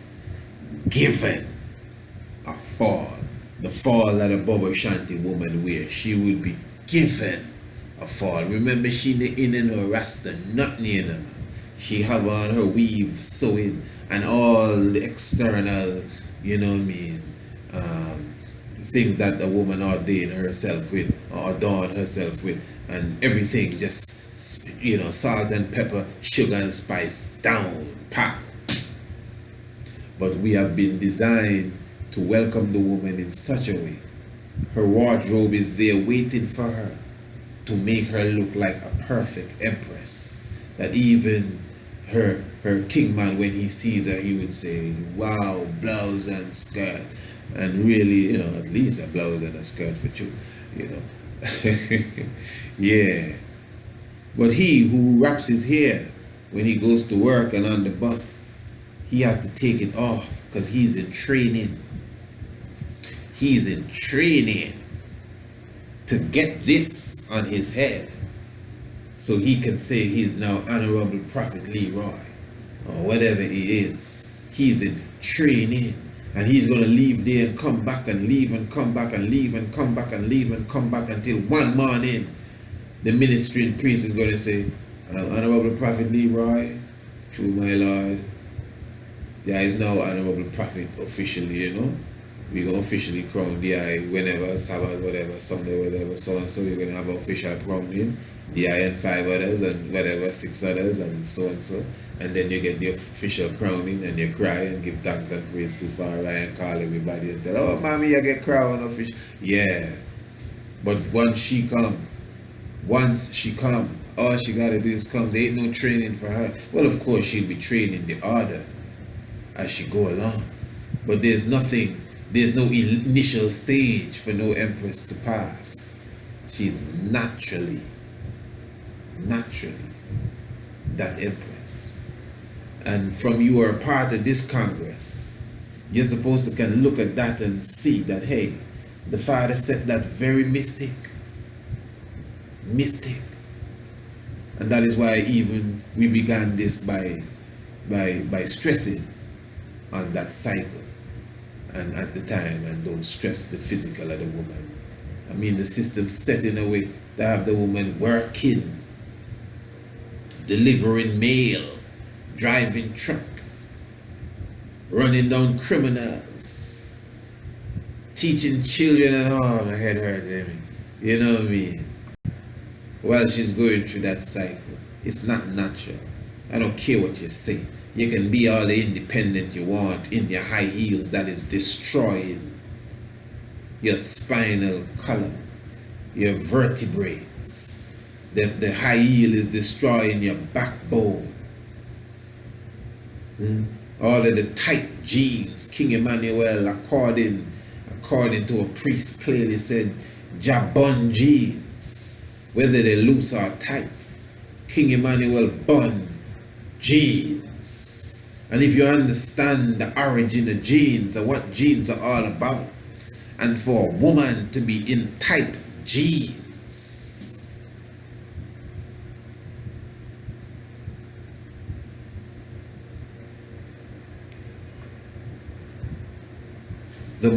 a fall. The fall that a Baba Shanti woman wears, she will be given a fall. Remember, she in no rasta, nothing in her. She have on her weave, sewing, and all the external, you know what I mean, things that a woman ordain herself with, or adorn herself with, and everything just, you know, salt and pepper, sugar and spice, down, pack. But we have been designed to welcome the woman in such a way. Her wardrobe is there waiting for her to make her look like a perfect empress. That even her kingman, when he sees her, he would say, wow, blouse and skirt. And really, you know, at least a blouse and a skirt for you know. Yeah. But he who wraps his hair when he goes to work and on the bus, he had to take it off because he's in training. He's in training to get this on his head so he can say he's now Honorable Prophet Leroy or whatever he is. He's in training, and he's going to leave there and come back and leave and come back and leave and come back and leave and come back until one morning the ministering priest is going to say, Honorable Prophet Leroy, true my Lord, yeah, he's now Honorable Prophet officially, you know. We're going to officially crown the eye whenever, Sabbath, whatever, Sunday, whatever, so and so. You're going to have an official crowning, the eye and 5 others, and whatever, 6 others, and so. And then you get the official crowning, and you cry and give thanks and praise to Rastafari and call everybody and tell, oh, mommy, you get crowned official. Yeah. But once she come, all she got to do is come. There ain't no training for her. Well, of course, she'll be training the order as she go along. But there's no initial stage for no empress to pass. She's naturally that empress. And from you are a part of this Congress, you're supposed to can look at that and see that, hey, the Father set that very mystic. And that is why even we began this by stressing on that cycle. And at the time, and don't stress the physical of the woman. I mean, the system set in a way to have the woman working, delivering mail, driving truck, running down criminals, teaching children, and oh, my head hurt. You know what I mean? While she's going through that cycle, it's not natural. I don't care what you say. You can be all the independent you want in your high heels. That is destroying your spinal column, your vertebrae. The high heel is destroying your backbone. All of the tight jeans. King Emmanuel, according to a priest, clearly said, Jabon jeans, whether they're loose or tight. King Emmanuel bun jeans. And if you understand the origin of jeans and what jeans are all about, and for a woman to be in tight jeans, the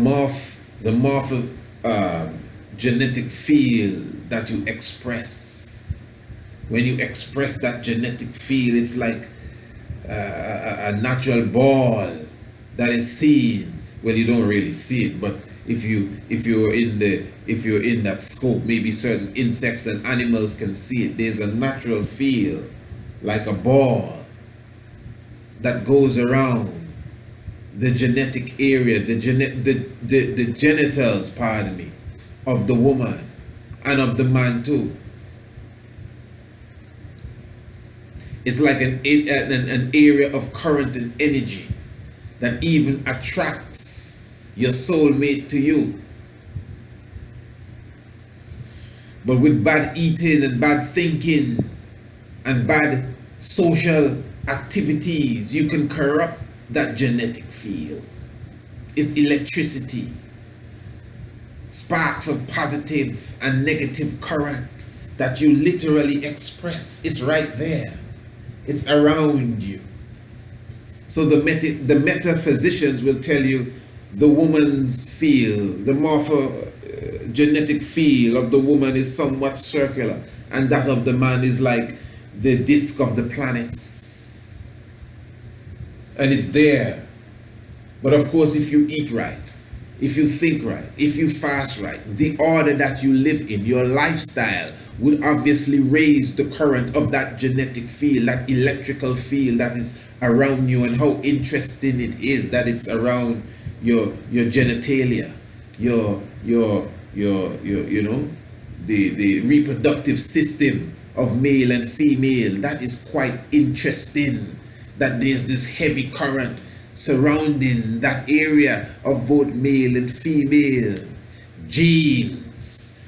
genetic field that you express, when you express that genetic field, it's like a natural ball that is seen Well, you don't really see it, but if you're in that scope, maybe certain insects and animals can see it. There's a natural feel, like a ball that goes around the genetic area, the genitals, pardon me, of the woman and of the man too. It's like an area of current and energy that even attracts your soulmate to you. But with bad eating and bad thinking and bad social activities, you can corrupt that genetic field. It's electricity, sparks of positive and negative current that you literally express. It's right there. It's around you. So the metaphysicians will tell you the woman's field, the morphogenetic field of the woman is somewhat circular, and that of the man is like the disk of the planets. And it's there. But of course, if you eat right, if you think right, if you fast right, the order that you live in, your lifestyle would obviously raise the current of that genetic field, that electrical field that is around you. And how interesting it is that it's around your genitalia, your you know, the reproductive system of male and female. That is quite interesting, that there's this heavy current surrounding that area of both male and female. Genes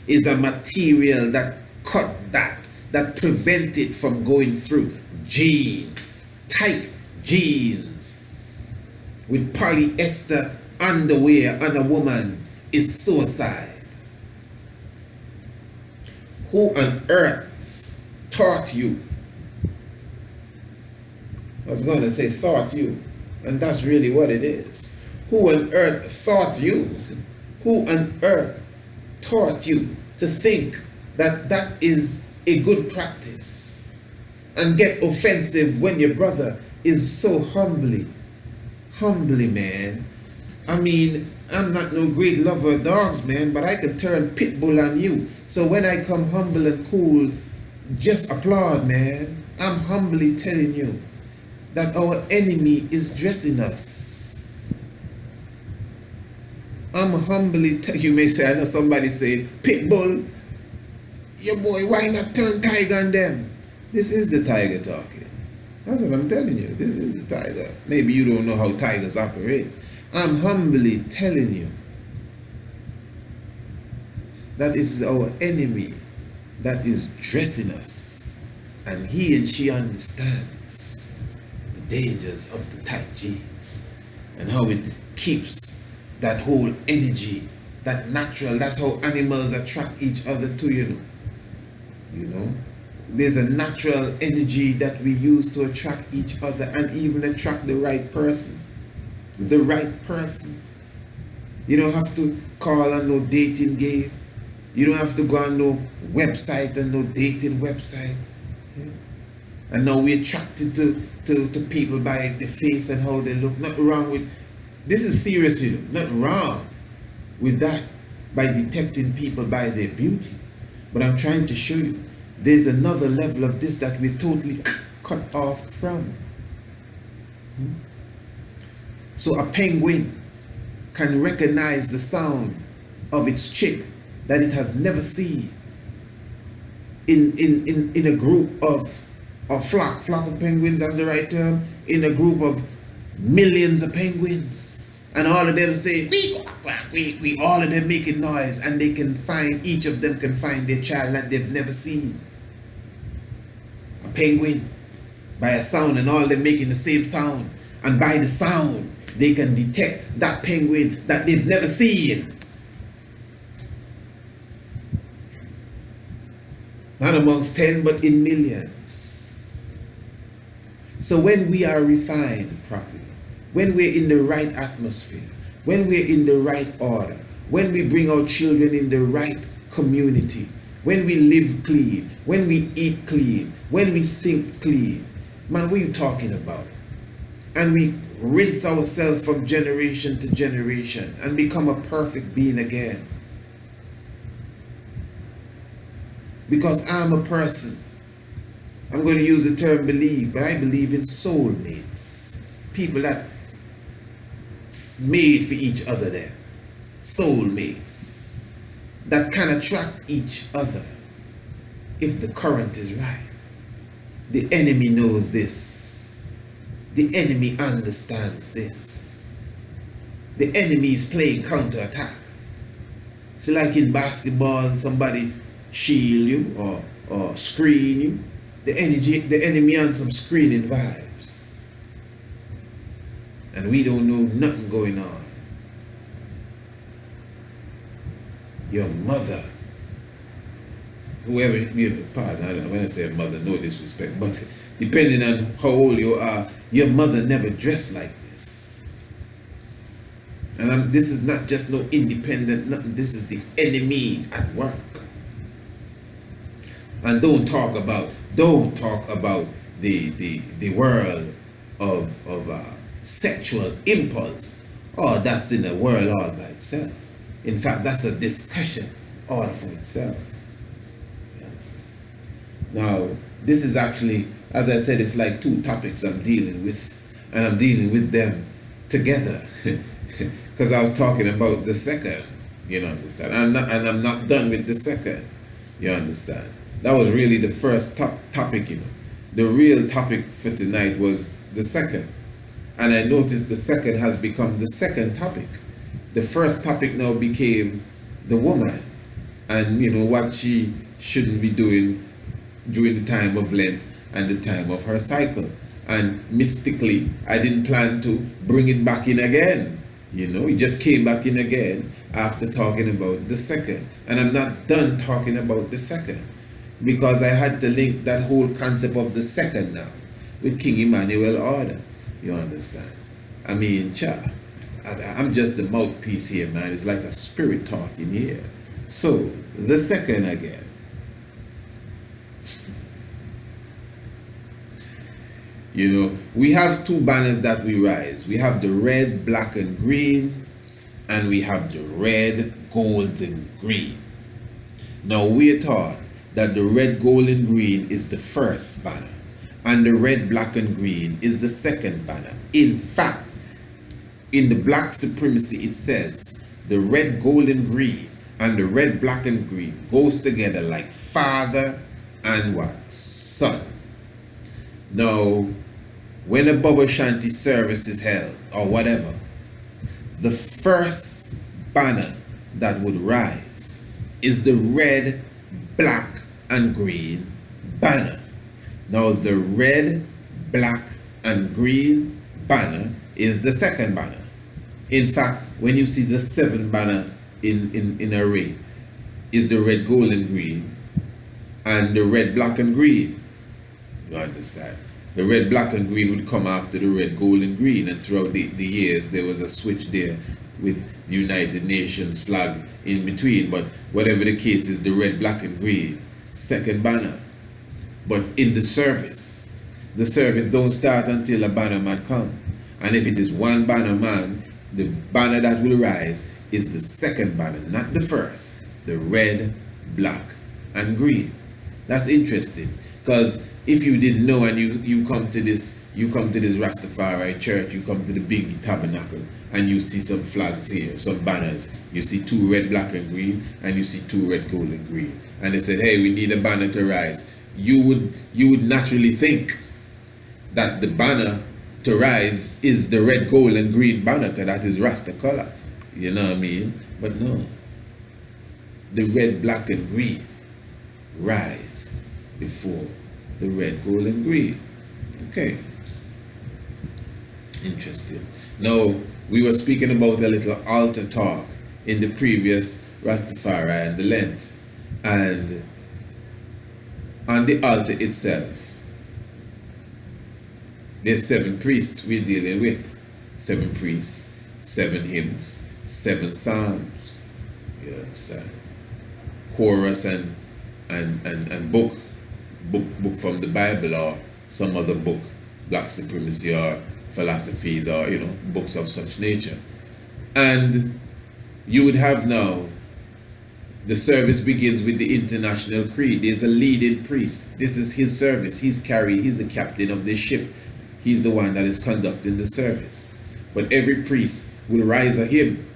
is a material that cut that prevent it from going through. Jeans, tight jeans with polyester underwear on a woman is suicide. Who on earth taught you? I was going to say thought you, and that's really what it is. Who on earth thought you? Who on earth taught you to think that that is a good practice and get offensive when your brother is so humbly, man? I mean, I'm not no great lover of dogs, man, but I can turn pit bull on you. So when I come humble and cool, just applaud, man. I'm humbly telling you that our enemy is dressing us. I'm humbly you may say, I know somebody say, Pitbull, your boy, why not turn tiger on them? This is the tiger talking. That's what I'm telling you. This is the tiger. Maybe you don't know how tigers operate. I'm humbly telling you that is our enemy that is dressing us. And he and she understands dangers of the tight jeans and how it keeps that whole energy, that natural. That's how animals attract each other too, you know. There's a natural energy that we use to attract each other and even attract the right person. You don't have to call on no dating game. You don't have to go on no website and no dating website. And now we're attracted to people by the face and how they look. Nothing wrong with this. Is serious, nothing wrong with that, by detecting people by their beauty. But I'm trying to show you there's another level of this that we're totally cut off from. So a penguin can recognize the sound of its chick that it has never seen in a group of flock of penguins, that's the right term, in a group of millions of penguins, and all of them say we all of them making noise, and they can find, each of them can find their child that they've never seen. A penguin, by a sound, and all of them making the same sound, and by the sound they can detect that penguin that they've never seen. Not amongst 10, but in millions. So when we are refined properly, when we're in the right atmosphere, when we're in the right order, when we bring our children in the right community, when we live clean, when we eat clean, when we think clean, man, what are you talking about? And we rinse ourselves from generation to generation and become a perfect being again. Because I'm a person. I'm going to use the term believe, but I believe in soulmates. People that made for each other there. Soulmates. That can attract each other if the current is right. The enemy knows this. The enemy understands this. The enemy is playing counterattack. It's like in basketball, somebody shield you or screen you. The enemy on some screening vibes. And we don't know nothing going on. Your mother, whoever, pardon, when I say mother, no disrespect, but depending on how old you are, your mother never dressed like this. And this is not just no independent, nothing. This is the enemy at work. And don't talk about the world of sexual impulse. Oh, that's in a world all by itself. In fact, that's a discussion all for itself. You understand? Now, this is actually, as I said, it's like two topics I'm dealing with, and I'm dealing with them together. Because I was talking about the second, you understand? I'm not done with the second, you understand? That was really the first topic, you know. The real topic for tonight was the second. And I noticed the second has become the second topic. The first topic now became the woman and, you know, what she shouldn't be doing during the time of Lent and the time of her cycle. And mystically, I didn't plan to bring it back in again. You know, it just came back in again after talking about the second. And I'm not done talking about the second, because I had to link that whole concept of the second now with King Emmanuel order. You understand? I mean, I'm just the mouthpiece here, man. It's like a spirit talking here. So, the second again. You know, we have two banners that we rise. We have the red, black, and green, and we have the red, gold, and green. Now, we're taught that the red, gold, and green is the first banner, and the red, black, and green is the second banner. In fact, in the black supremacy, it says the red, gold, and green and the red, black, and green goes together like father and what? Son. Now, when a Baba Shanti service is held or whatever, the first banner that would rise is the red, black, and green banner. Now, the red, black, and green banner is the second banner. In fact, when you see the seven banner in array, is the red, gold, and green, and the red, black, and green. You understand? The red, black, and green would come after the red, gold, and green, and throughout the years there was a switch there with the United Nations flag in between. But whatever the case is, the red, black, and green, second banner. But in the service don't start until a banner man come. And if it is one banner man, the banner that will rise is the second banner, not the first. The red, black, and green. That's interesting, because if you didn't know and you come to this Rastafari church, you come to the big tabernacle and you see some flags here, some banners. You see two red, black, and green, and you see two red, gold, and green. And they said, hey, we need a banner to rise. You would naturally think that the banner to rise is the red, gold, and green banner, because that is Rasta color. You know what I mean? But no. The red, black, and green rise before the red, gold, and green. Okay. Interesting. Now, we were speaking about a little altar talk in the previous Rastafari and the Lent. And on the altar itself, there's 7 priests we're dealing with. 7 priests, 7 hymns, 7 psalms. You understand? Chorus and book from the Bible or some other book, Black Supremacy or philosophies or books of such nature. And you would have now the service begins with the international creed. There's a leading priest. This is his service. He's the captain of this ship. He's the one that is conducting the service. But every priest will rise a hymn.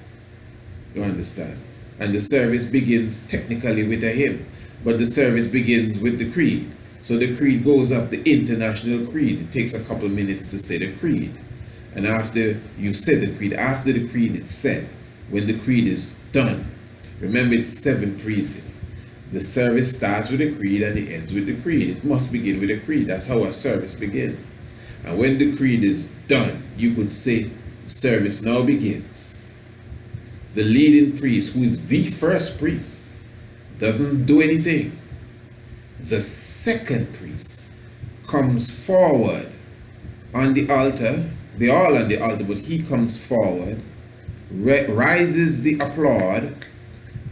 You understand? And the service begins technically with a hymn. But the service begins with the creed. So the creed goes up, the international creed. It takes a couple minutes to say the creed. And after you say the creed, after the creed is said, when the creed is done, remember it's 7 priests. The service starts with a creed and it ends with the creed. It must begin with a creed. That's how a service begins. And when the creed is done, you could say the service now begins. The leading priest, who is the first priest, doesn't do anything. The second priest comes forward on the altar. They're all on the altar, but he comes forward, rises the applaud,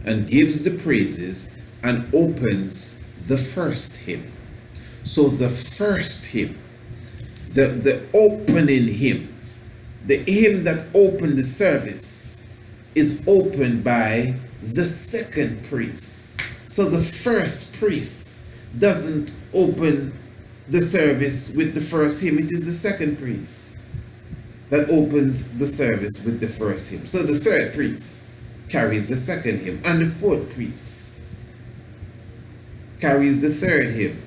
and gives the praises, and opens the first hymn. So the first hymn, the opening hymn, the hymn that opened the service, is opened by the second priest. So the first priest doesn't open the service with the first hymn. It is the second priest that opens the service with the first hymn. So the third priest carries the second hymn, and the fourth priest carries the third hymn.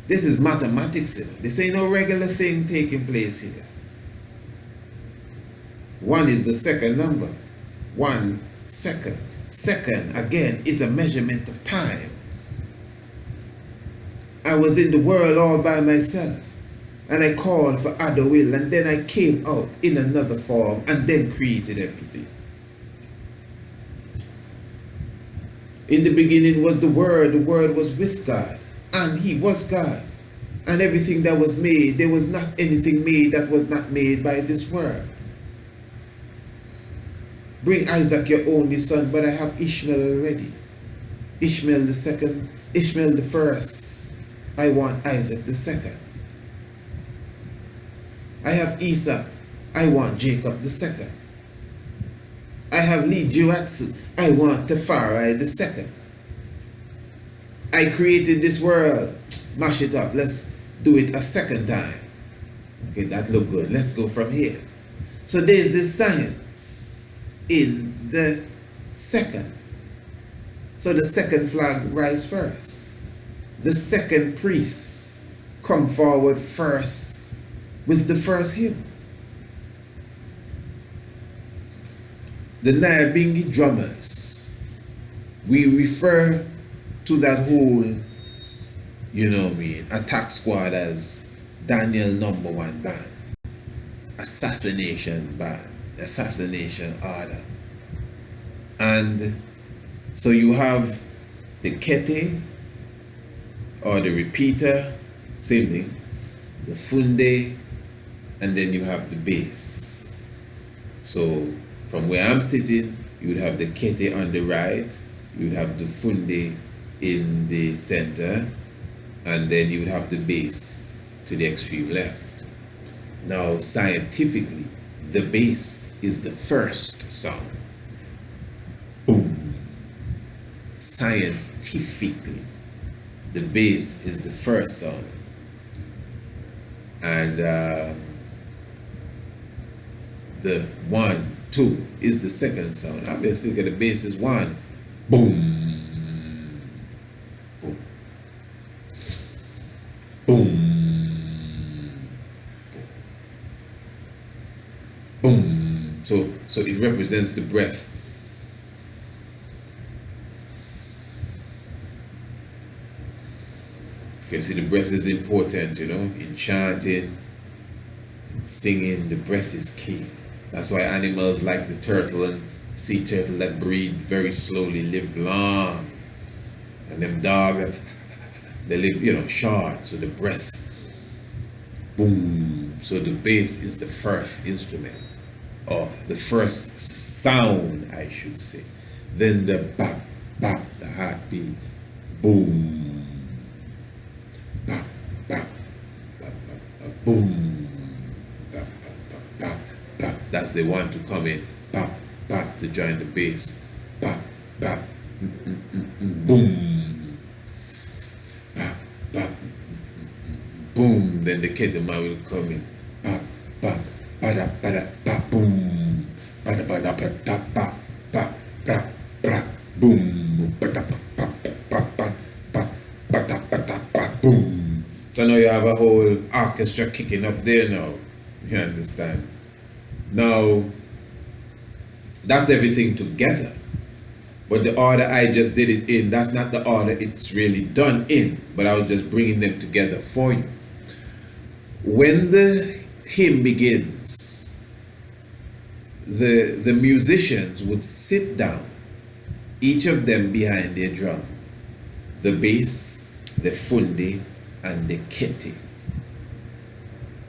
This is mathematics. This ain't no regular thing taking place here. 1 is the second number. 1 second. Second, again, is a measurement of time. I was in the world all by myself, and I called for other will, and then I came out in another form and then created everything. In the beginning was the Word was with God, and He was God. And everything that was made, there was not anything made that was not made by this Word. Bring Isaac your only son, but I have Ishmael already. Ishmael the second, Ishmael the first. I want Isaac the second. I have Esau, I want Jacob the second. I have Lijuatsu, I want Tafari the second. I created this world, mash it up, let's do it a second time. Okay, that look good, let's go from here. So there's this science in the second. So the second flag rise first. The second priest come forward first with the first hymn. The Nyabingi drummers, we refer to that whole, attack squad as Daniel #1 band, assassination band, assassination order. And so you have the kete, or the repeater, same thing, the funde, and then you have the bass. So from where I'm sitting, you would have the kete on the right, you would have the funde in the center, and then you would have the bass to the extreme left. Now, scientifically, the bass is the first sound. Boom. Scientifically, the bass is the first sound. And the 1, 2 is the second sound. Obviously, the bass is 1. Boom. Boom. Boom. Boom. So it represents the breath. Okay, see, the breath is important, in chanting, in singing, the breath is key. That's why animals like the turtle and sea turtle that breathe very slowly live long. And them dogs, they live, short. So the breath, boom. So the bass is the first instrument, or the first sound, I should say. Then the bop, bop, the heartbeat, boom. Bop, bop, bop, bop, bop, boom. Bop, bop, bop, That's the one to come in, pop, pop, to join the bass, pop, pop, boom, pop, pop, boom. Then the ketamine will come in, pop, pop, pada, pada, pop, boom, pada, pada, pada, pop, pop, pop, pop, boom, pada, pop, pop, pop, pop, pop, pada, pada, pop, boom. So now you have a whole orchestra kicking up there now. You understand? Now, that's everything together. But the order I just did it in, that's not the order it's really done in. But I was just bringing them together for you. When the hymn begins, the musicians would sit down, each of them behind their drum. The bass, the funde, and the kete.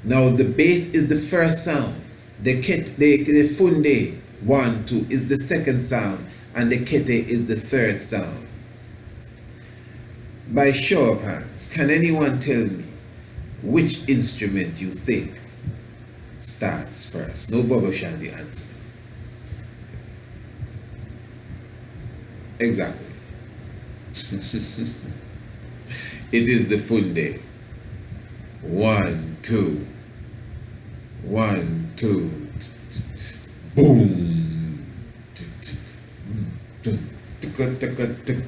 Now the bass is the first sound. The funde, 1, 2, is the second sound, and the kete is the third sound. By show of hands, can anyone tell me which instrument you think starts first? No bubble shanty answer. Exactly. It is the funde. 1, 2. 1, 2. Boom.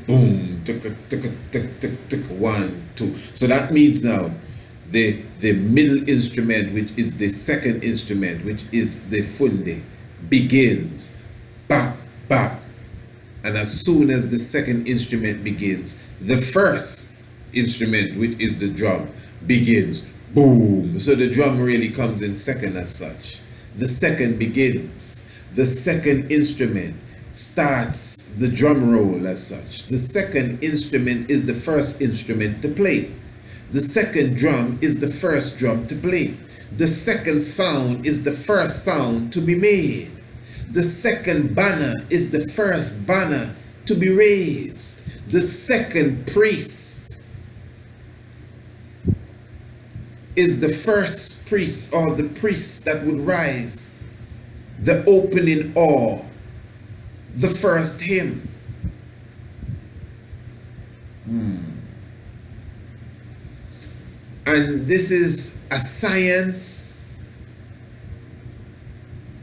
Boom. 1, 2. So that means now the middle instrument, which is the second instrument, which is the funde, begins. Bap, bap. And as soon as the second instrument begins, the first instrument, which is the drum, begins. Boom. So the drum really comes in second as such. The second begins. The second instrument starts the drum roll as such. The second instrument is the first instrument to play. The second drum is the first drum to play. The second sound is the first sound to be made. The second banner is the first banner to be raised. The second priest is the first priest, or the priest that would rise. The opening awe, the first hymn. And this is a science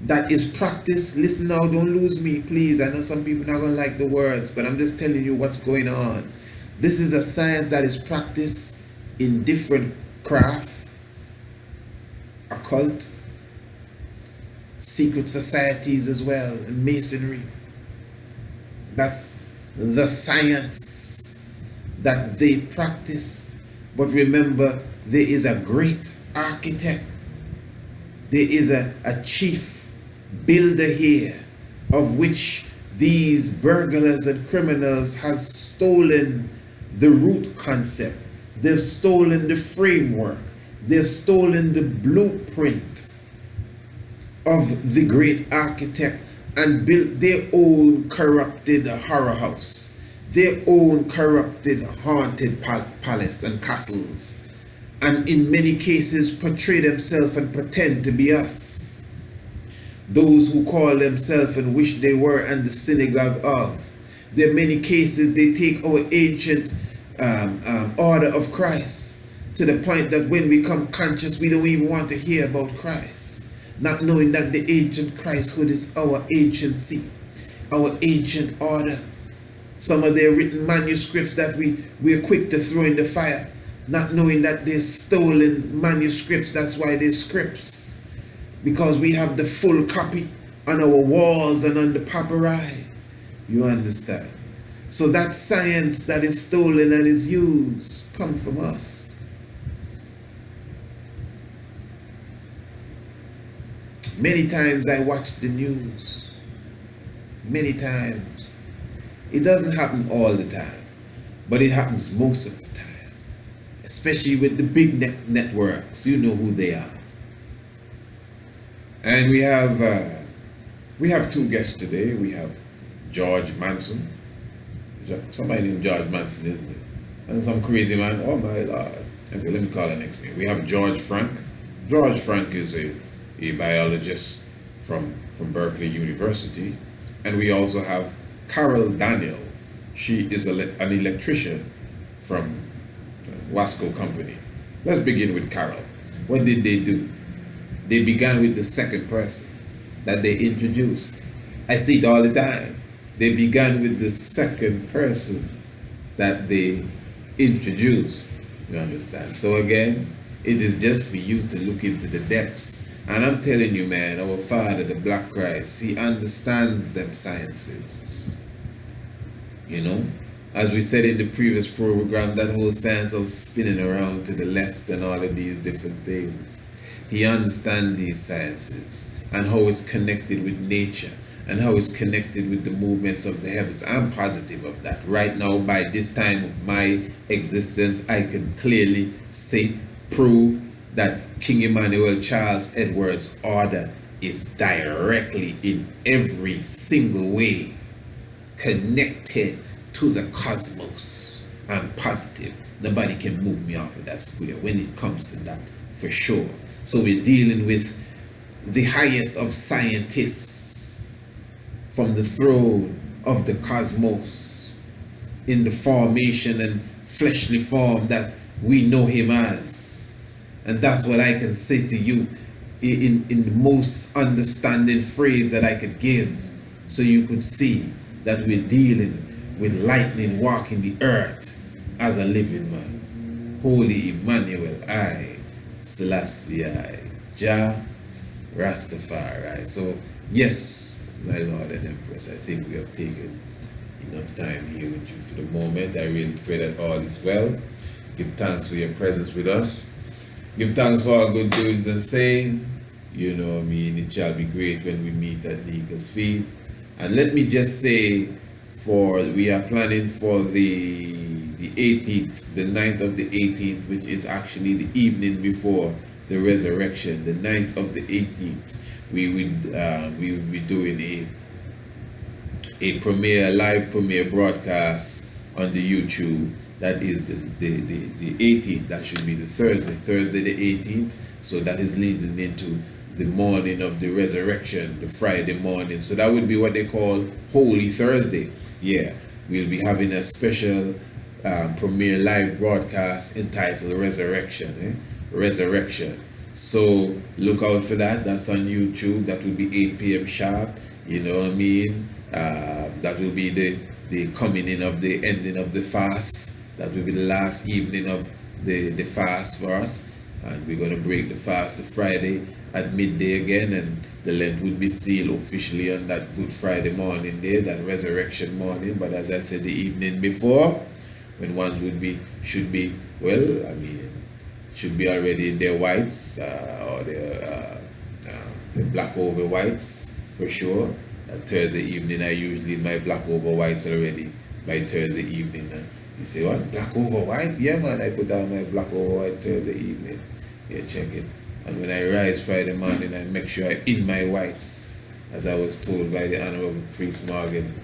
that is practiced. Listen now, don't lose me, please. I know some people are not going to like the words, but I'm just telling you what's going on. This is a science that is practiced in different craft, occult, secret societies as well, and masonry. That's the science that they practice. But remember, there is a great architect. There is a chief builder here, of which these burglars and criminals has stolen the root concept. They've stolen the framework. They've stolen the blueprint of the great architect and built their own corrupted horror house, their own corrupted haunted palace and castles, and in many cases portray themselves and pretend to be us, those who call themselves and wish they were and the synagogue of. There are many cases they take our ancient order of Christ to the point that when we come conscious, we don't even want to hear about Christ, not knowing that the ancient Christhood is our anciency, our ancient order. Some of their written manuscripts that we're quick to throw in the fire, not knowing that they're stolen manuscripts. That's why they're scripts, because we have the full copy on our walls and on the papyri. You understand? So that science that is stolen and is used comes from us. Many times I watch the news. Many times. It doesn't happen all the time, but it happens most of the time. Especially with the big networks. You know who they are. And we have two guests today. We have George Manson. Somebody named George Manson, isn't it? And some crazy man. Oh my Lord. Okay, let me call the next name. We have George Frank. George Frank is a biologist, from Berkeley University. And we also have Carol Daniel. She is an electrician from Wasco Company. Let's begin with Carol. What did they do? They began with the second person that they introduced. I see it all the time. They began with the second person that they introduced. You understand? So again, it is just for you to look into the depths. And I'm telling you, man, our Father, the Black Christ, he understands them sciences. You know? As we said in the previous program, that whole science of spinning around to the left and all of these different things. He understands these sciences and how it's connected with nature and how it's connected with the movements of the heavens. I'm positive of that. Right now, by this time of my existence, I can clearly prove that King Emmanuel Charles Edwards' order is directly in every single way connected to the cosmos. I'm positive nobody can move me off of that square when it comes to that, for sure. So we're dealing with the highest of scientists from the throne of the cosmos in the formation and fleshly form that we know him as. And that's what I can say to you in the most understanding phrase that I could give, so you could see that we're dealing with lightning walking the earth as a living man. Holy Emmanuel, I, Selassie, I, Jah, Rastafari. So, yes, my Lord and Empress, I think we have taken enough time here with you for the moment. I really pray that all is well. Give thanks for your presence with us. Give thanks for our good doings and saying, you know what I mean, it shall be great when we meet at Nika's feet. And let me just say, we are planning for the 18th, the night of the 18th, which is actually the evening before the resurrection, the night of the 18th. We will be doing a live premiere broadcast on the YouTube. That is the 18th. That should be the Thursday the 18th. So that is leading into the morning of the resurrection, the Friday morning. So that would be what they call Holy Thursday. Yeah, we'll be having a special premiere live broadcast entitled Resurrection. Resurrection. So look out for that. That's on YouTube. That will be 8 p.m. sharp. You know what I mean? That will be the coming in of the ending of the fast. That will be the last evening of the fast for us. And we're going to break the fast the Friday at midday again, and the Lent would be sealed officially on that Good Friday morning day, that resurrection morning. But as I said, the evening before, when ones should be already in their whites or their black over whites for sure. That Thursday evening, I usually in my black over whites already by Thursday evening. You say, what? Black over white? Yeah, man, I put on my black over white Thursday evening. Yeah, check it. And when I rise Friday morning, I make sure I'm in my whites, as I was told by the Honorable Priest Morgan,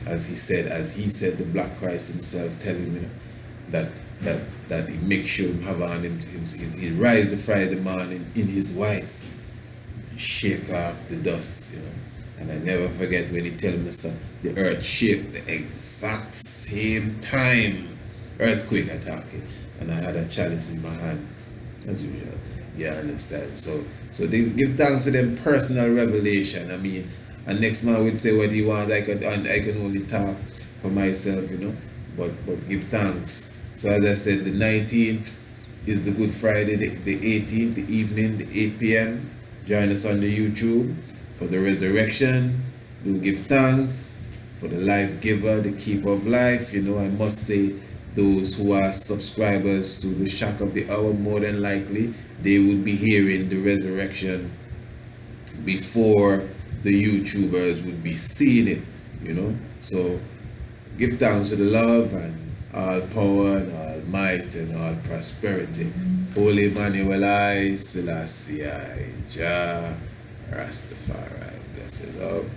as he said, the Black Christ himself, telling me that he makes sure he have on him, he rise the Friday morning in his whites, shake off the dust, you know. And I never forget when he tell me, so the earth shake the exact same time, earthquake attacking, and I had a chalice in my hand, as usual. You understand? So they give thanks to them personal revelation. I mean, and next man would say what he wants. I can only talk for myself, you know. But give thanks. So as I said, the 19th is the Good Friday, the 18th, the evening, the 8 p.m. Join us on the YouTube for the resurrection. Do give thanks for the life giver, the keeper of life. You know, I must say, those who are subscribers to the Shock of the Hour, more than likely, they would be hearing the resurrection before the YouTubers would be seeing it, you know. So give thanks to the love and all power and all might and all prosperity. Holy Emmanuel, I, Selassie, I, Jah, Rastafari, blessed love.